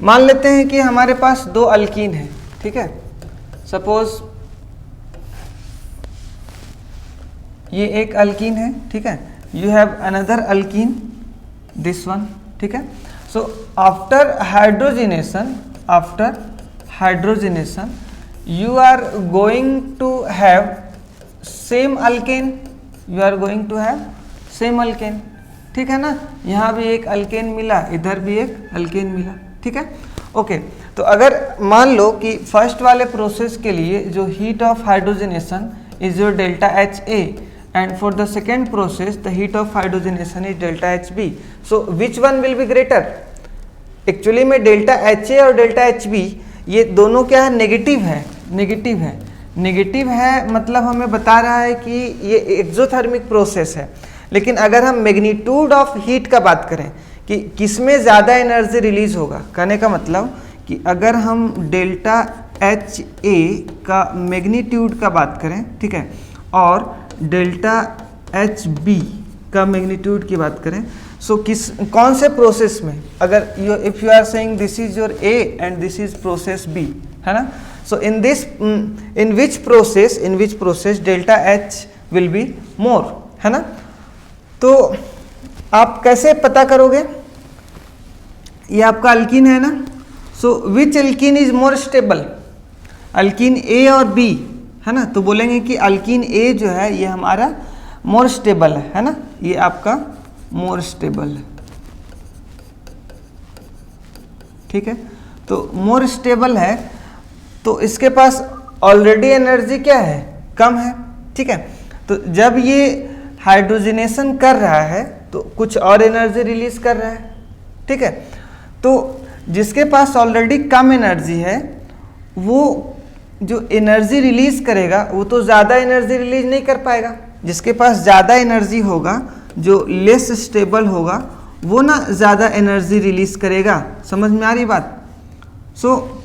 मान लेते हैं कि हमारे पास 2 अल्कीन है, ठीक है, सपोज ये एक अल्कीन है, ठीक है, you have another alkyne, this one, ठीक है। So after hydrogenation you are going to have same alkane, you are going to have same alkane, ठीक है ना। यहाँ भी एक अल्केन मिला, इधर भी एक अल्केन मिला, ठीक है, ओके। तो अगर मान लो कि फर्स्ट वाले प्रोसेस के लिए जो heat of hydrogenation is your delta H A, and for the second process the heat of hydrogenation is delta Hb. So which one will be greater? Actually में डेल्टा एच ए और delta H B ये दोनों क्या है, negative है, negative है, negative है, मतलब हमें बता रहा है कि ये एक्सोथर्मिक प्रोसेस है। लेकिन अगर हम मैग्नीट्यूड ऑफ हीट का बात करें कि किसमें ज़्यादा एनर्जी रिलीज होगा, कहने का मतलब कि अगर हम डेल्टा एच ए का मैग्नीट्यूड का बात करें, ठीक है, और डेल्टा एच बी का मैग्नीट्यूड की बात करें, सो कौन से प्रोसेस में, अगर if you are saying this is your A and this is process B, है ना, so in which process delta H will be more, है ना। तो आप कैसे पता करोगे, ये आपका अल्कीन है ना, so which alkene is more stable, alkene A और बी, है ना। तो बोलेंगे कि अल्कीन ए जो है ये हमारा मोर स्टेबल है ना, ये आपका मोर स्टेबल है, ठीक है। तो मोर स्टेबल है तो इसके पास ऑलरेडी एनर्जी क्या है, कम है, ठीक है। तो जब ये हाइड्रोजनेशन कर रहा है तो कुछ और एनर्जी रिलीज कर रहा है, ठीक है। तो जिसके पास ऑलरेडी कम एनर्जी है वो जो एनर्जी रिलीज करेगा वो तो ज़्यादा एनर्जी रिलीज नहीं कर पाएगा। जिसके पास ज़्यादा एनर्जी होगा, जो लेस स्टेबल होगा, वो ना ज़्यादा एनर्जी रिलीज करेगा। समझ में आ रही बात। So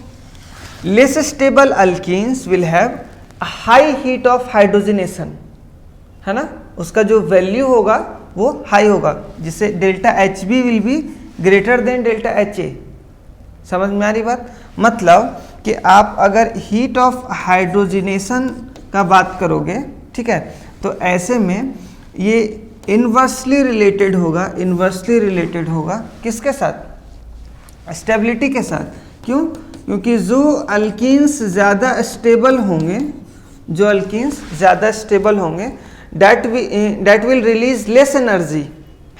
less stable alkenes will have high heat of hydrogenation, है ना, उसका जो वैल्यू होगा वो हाई होगा, जिससे delta H B will be greater than delta H A. समझ में आ रही बात। मतलब कि आप अगर हीट ऑफ हाइड्रोजनेशन का बात करोगे, ठीक है, तो ऐसे में ये इन्वर्सली रिलेटेड होगा, इन्वर्सली रिलेटेड होगा किसके साथ, स्टेबिलिटी के साथ। क्यों? क्योंकि जो अल्कीन्स ज़्यादा स्टेबल होंगे, जो अल्कीन्स ज़्यादा स्टेबल होंगे, that will release less energy,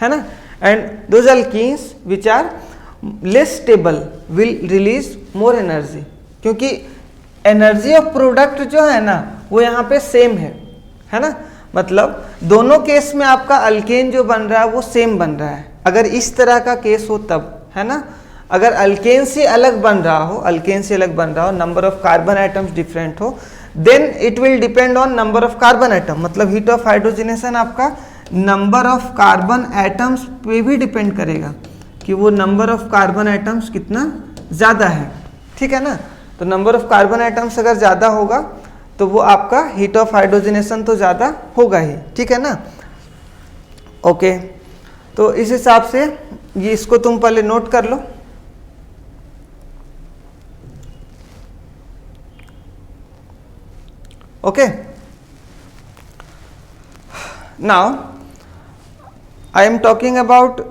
है ना, and those alkenes which are less stable will release more energy, क्योंकि एनर्जी ऑफ प्रोडक्ट जो है ना वो यहाँ पे सेम है ना। मतलब दोनों केस में आपका अल्केन जो बन रहा है वो सेम बन रहा है। अगर इस तरह का केस हो तब, है ना, अगर अल्केन से अलग बन रहा हो, अल्केन से अलग बन रहा हो, number of carbon atoms different हो, then it will depend on number of carbon atom. मतलब हीट ऑफ हाइड्रोजनेशन आपका नंबर ऑफ कार्बन आइटम्स पे भी डिपेंड करेगा कि वो नंबर ऑफ कार्बन आइटम्स कितना ज़्यादा है, ठीक है ना। तो नंबर ऑफ कार्बन आइटम्स अगर ज़्यादा होगा तो वो आपका हीट ऑफ हाइड्रोजनेशन तो ज़्यादा होगा ही, ठीक है ना। ओके, तो इस हिसाब से ये इसको तुम पहले नोट कर लो। Okay, now I am talking about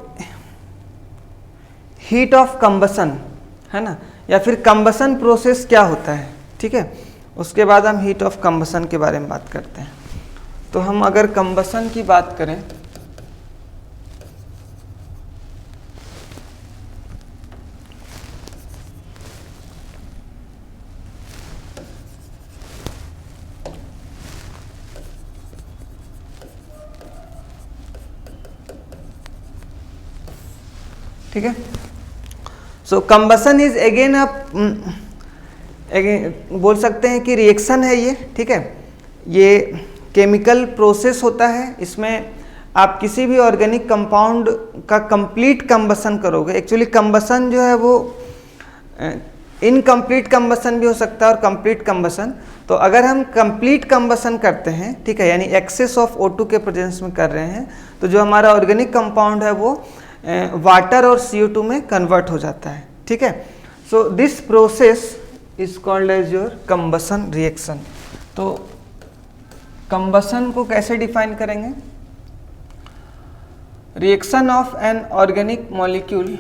heat of combustion, है ना। या फिर कंबसन प्रोसेस क्या होता है, ठीक है। उसके बाद हम हीट ऑफ कंबसन के बारे में बात करते हैं। तो हम अगर कंबसन की बात करें ठीक है। सो कंबसन इज अगेन बोल सकते हैं कि रिएक्शन है ये, ठीक है। ये केमिकल प्रोसेस होता है, इसमें आप किसी भी ऑर्गेनिक कंपाउंड का कंप्लीट कंबसन करोगे। एक्चुअली कंबसन जो है वो इनकम्प्लीट कंबसन भी हो सकता है और कंप्लीट कंबसन। तो अगर हम कंप्लीट कंबसन करते हैं, ठीक है, यानी एक्सेस ऑफ O2 के प्रेजेंस में कर रहे हैं, तो जो हमारा ऑर्गेनिक कंपाउंड है वो वाटर और CO2 में कन्वर्ट हो जाता है, ठीक है। So this process is called as your combustion reaction. तो कंबसन को कैसे डिफाइन करेंगे? Reaction of an organic molecule,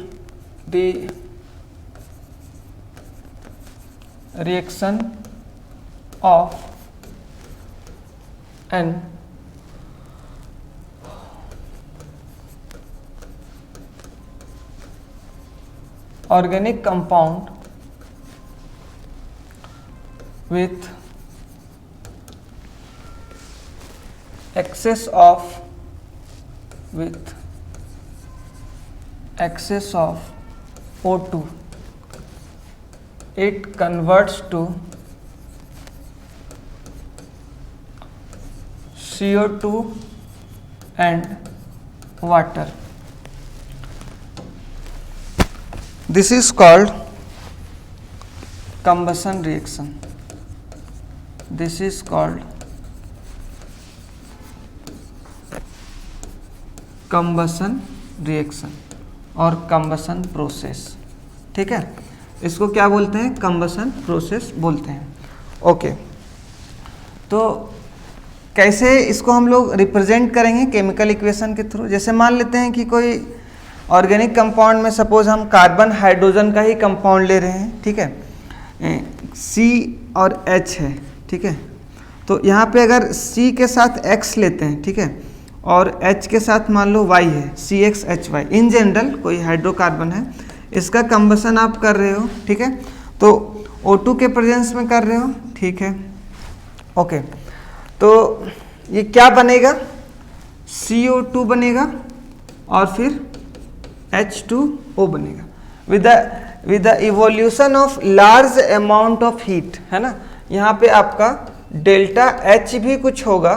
the reaction of an organic compound with excess of O2, it converts to CO2 and water. This is called combustion reaction. This is called combustion reaction और combustion process, ठीक है। इसको क्या बोलते हैं? combustion process बोलते हैं। Okay, तो कैसे इसको हम लोग रिप्रेजेंट करेंगे? केमिकल इक्वेशन के थ्रू। जैसे मान लेते हैं कि कोई ऑर्गेनिक कंपाउंड में सपोज हम कार्बन हाइड्रोजन का ही कंपाउंड ले रहे हैं, ठीक है, C और H है, ठीक है। तो यहाँ पे अगर C के साथ X लेते हैं, ठीक है, और H के साथ मान लो Y है, CXHY, इन जनरल कोई हाइड्रोकार्बन है, इसका कंबसन आप कर रहे हो, ठीक है। तो O2 के प्रेजेंस में कर रहे हो, ठीक है। ओके, तो ये क्या बनेगा? CO2 बनेगा और फिर H2O बनेगा with the evolution of large amount of heat, है ना। यहाँ पे आपका डेल्टा H भी कुछ होगा,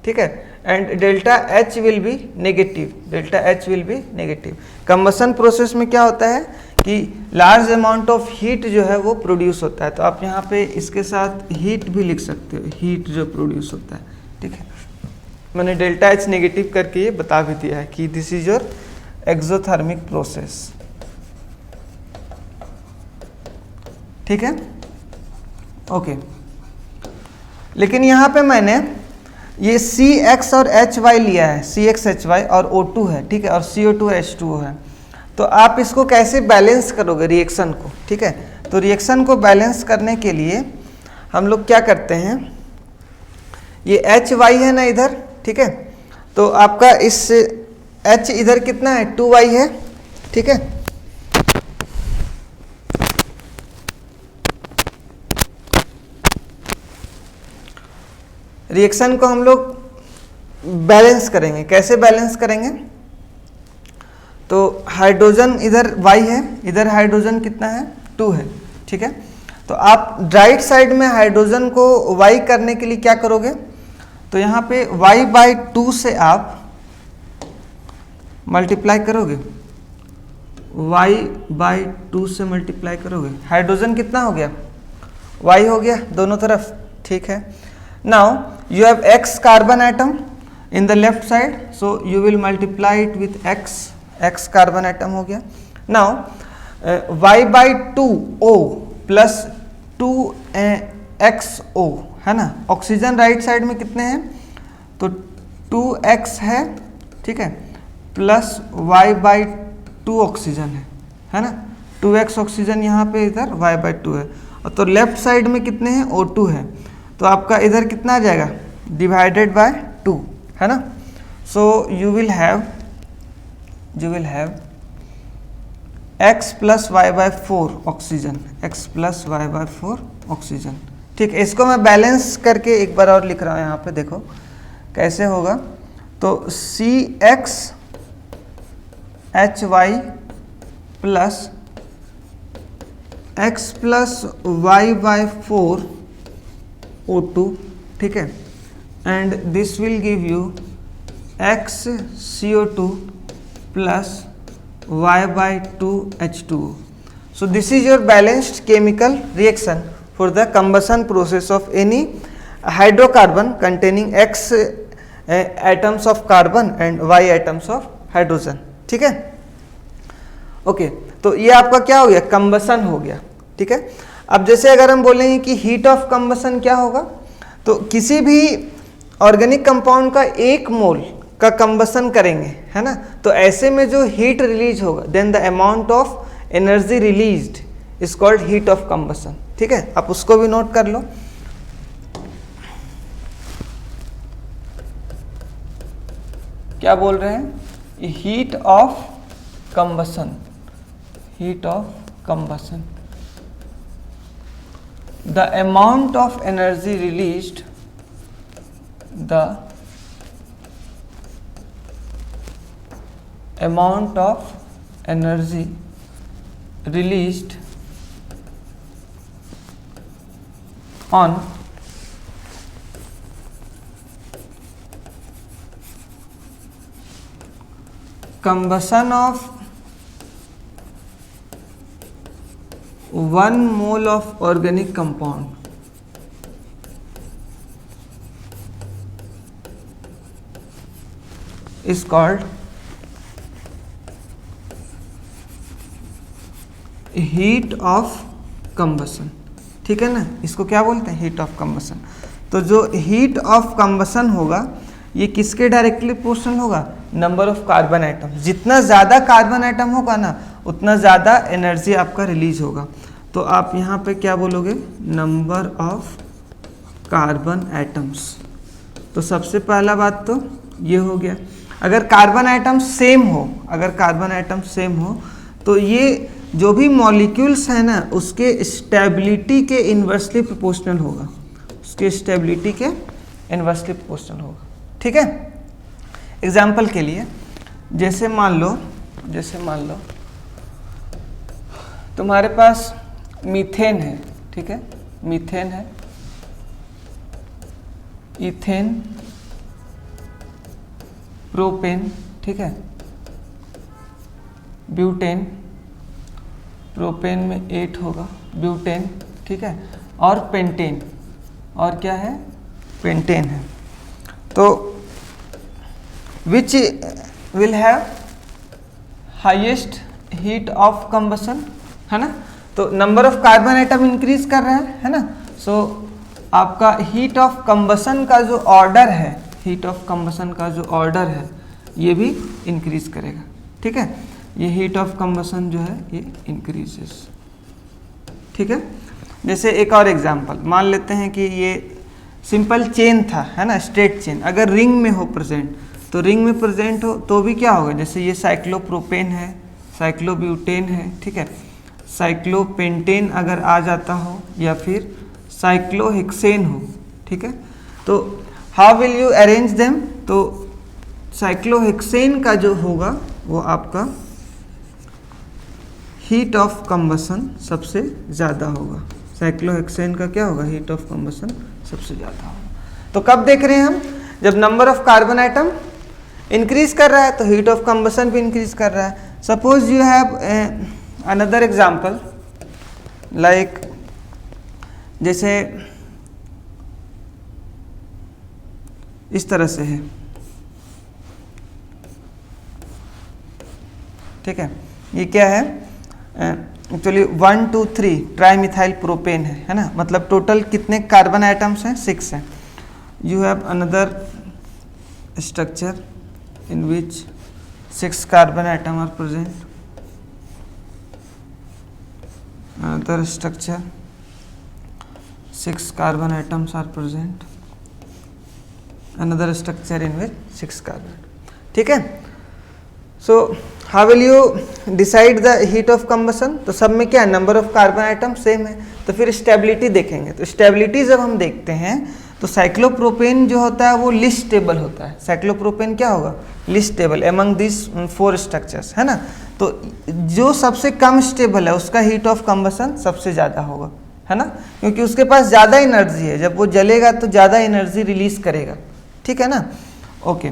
ठीक है, and delta H will be negative, delta H will be negative. Combustion process में क्या होता है कि लार्ज अमाउंट ऑफ हीट जो है वो प्रोड्यूस होता है। तो आप यहाँ पे इसके साथ हीट भी लिख सकते हो, हीट जो प्रोड्यूस होता है, ठीक है। मैंने डेल्टा H नेगेटिव करके ये बता भी दिया है कि this is your exothermic process, ठीक है। ओके, लेकिन यहाँ पे मैंने ये CX और HY लिया है, CXHY और O2 है, ठीक है, और CO2 H2O है। तो आप इसको कैसे बैलेंस करोगे रिएक्शन को, ठीक है। तो रिएक्शन को बैलेंस करने के लिए हम लोग क्या करते हैं, ये HY है ना इधर, ठीक है, तो आपका इस H इधर कितना है? 2Y है, ठीक है। रिएक्शन को हम लोग बैलेंस करेंगे। कैसे बैलेंस करेंगे? तो हाइड्रोजन इधर Y है, इधर हाइड्रोजन कितना है? 2 है, ठीक है। तो आप राइट साइड में हाइड्रोजन को Y करने के लिए क्या करोगे? तो यहाँ पे Y/2 से आप मल्टीप्लाई करोगे, Y/2 से मल्टीप्लाई करोगे। हाइड्रोजन कितना हो गया? Y हो गया दोनों तरफ, ठीक है। Now you have X carbon atom in the left side, so you will multiply it with X carbon atom हो गया। नाउ Y/2O प्लस 2XO, है ना। ऑक्सीजन राइट साइड में कितने हैं? तो 2X है, ठीक है, प्लस Y/2 ऑक्सीजन है ना। 2x ऑक्सीजन यहाँ पे, इधर y/2 है, और तो लेफ्ट साइड में कितने हैं, O2 है, तो आपका इधर कितना आ जाएगा, डिवाइडेड बाय 2, है ना। So you will have x plus y/4 oxygen, x plus y/4 oxygen. ठीक है, इसको मैं बैलेंस करके एक बार और लिख रहा हूँ यहाँ पे, देखो कैसे होगा। तो CxHy plus x plus y/4 O2, ठीक है, and this will give you XCO2 plus y/2 H2O. So this is your balanced chemical reaction for the combustion process of any hydrocarbon containing X atoms of carbon and Y atoms of hydrogen. ठीक है, okay, तो ये आपका क्या हो गया, combustion हो गया। ठीक है, अब जैसे अगर हम बोलेंगे कि हीट ऑफ कंबसन क्या होगा, तो किसी भी ऑर्गेनिक कंपाउंड का 1 मोल का कंबसन करेंगे, है ना, तो ऐसे में जो हीट रिलीज होगा, then the amount of energy released is called heat of combustion. ठीक है, आप उसको भी नोट कर लो। क्या बोल रहे हैं, heat of combustion, heat of combustion, the amount of energy released, the amount of energy released on combustion of 1 mole of organic compound is called heat of combustion. ठीक है ना, इसको क्या बोलते हैं, हीट ऑफ कंबसन। तो जो heat of combustion होगा ये किसके डायरेक्टली प्रोपोर्शनल होगा, नंबर ऑफ कार्बन आइटम। जितना ज़्यादा कार्बन आइटम होगा ना उतना ज़्यादा एनर्जी आपका रिलीज होगा। तो आप यहाँ पे क्या बोलोगे, नंबर ऑफ कार्बन आइटम्स। तो सबसे पहला बात तो ये हो गया, अगर कार्बन आइटम सेम हो, अगर कार्बन आइटम सेम हो तो ये जो भी मॉलिक्यूल्स है ना उसके स्टेबिलिटी के इन्वर्सली प्रोपोर्शनल होगा, उसके स्टेबिलिटी के इन्वर्सली प्रोपोर्शनल होगा। ठीक है, एग्जाम्पल के लिए जैसे मान लो तुम्हारे पास मीथेन है, ठीक है, मीथेन है, इथेन, प्रोपेन, ठीक है, ब्यूटेन, प्रोपेन में 8 होगा, ब्यूटेन, ठीक है, और पेंटेन, और क्या है, पेंटेन है। तो विच will have highest heat of combustion, है ना। तो number of carbon item increase कर रहा है ना। सो आपका हीट ऑफ कंबसन का जो ऑर्डर है, हीट ऑफ कंबसन का जो ऑर्डर है ये भी इंक्रीज करेगा। ठीक है, ये हीट ऑफ कंबसन जो है ये इंक्रीजेस। ठीक है, जैसे एक और एग्जांपल मान लेते हैं कि ये सिंपल चेन था, है ना, स्ट्रेट चेन, अगर रिंग में हो प्रेजेंट, तो रिंग में प्रेजेंट हो तो भी क्या होगा, जैसे ये साइक्लोप्रोपेन है, साइक्लोब्यूटेन है, ठीक है, साइक्लोपेंटेन अगर आ जाता हो या फिर साइक्लोहेक्सेन हो, ठीक है, तो how will you arrange them. तो साइक्लोहेक्सेन का जो होगा वो आपका हीट ऑफ कंबसन सबसे ज़्यादा होगा। साइक्लोहेक्सेन का क्या होगा, हीट ऑफ कंबसन सबसे ज़्यादा होगा। तो कब देख रहे हैं हम, जब number of carbon item increase कर रहा है तो हीट ऑफ कंबसन भी इंक्रीज कर रहा है। Suppose you have another example like, जैसे इस तरह से है, ठीक है, ये क्या है, एक्चुअली 1 2 3 ट्राईमिथाइल प्रोपेन है ना, मतलब टोटल कितने कार्बन आइटम्स हैं, 6 हैं। You have another structure in which 6 carbon atom are present, another structure, 6 carbon atoms are present, another structure in which 6 carbon. ठीक है, so how will you decide the heat of combustion? तो सब में क्या number of carbon item same है, तो फिर stability देखेंगे। तो स्टेबिलिटी जब हम देखते हैं तो साइक्लोप्रोपेन जो होता है वो लिस्ट स्टेबल होता है। साइक्लोप्रोपेन क्या होगा, list stable among this 4 structures, है ना। तो जो सबसे कम स्टेबल है उसका हीट ऑफ कंबशन सबसे ज़्यादा होगा, है ना, क्योंकि उसके पास ज़्यादा एनर्जी है, जब वो जलेगा तो ज़्यादा एनर्जी रिलीज करेगा, ठीक है ना। ओके,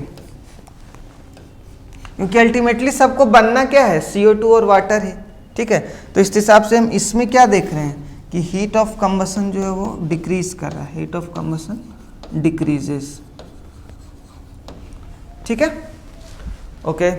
क्योंकि अल्टीमेटली सबको बनना क्या है, CO2 और वाटर है, ठीक है। तो इस हिसाब से हम इसमें क्या देख रहे हैं कि हीट ऑफ कंबशन जो है वो डिक्रीज कर रहा है, हीट ऑफ कंबशन डिक्रीजेस, ठीक है। ओके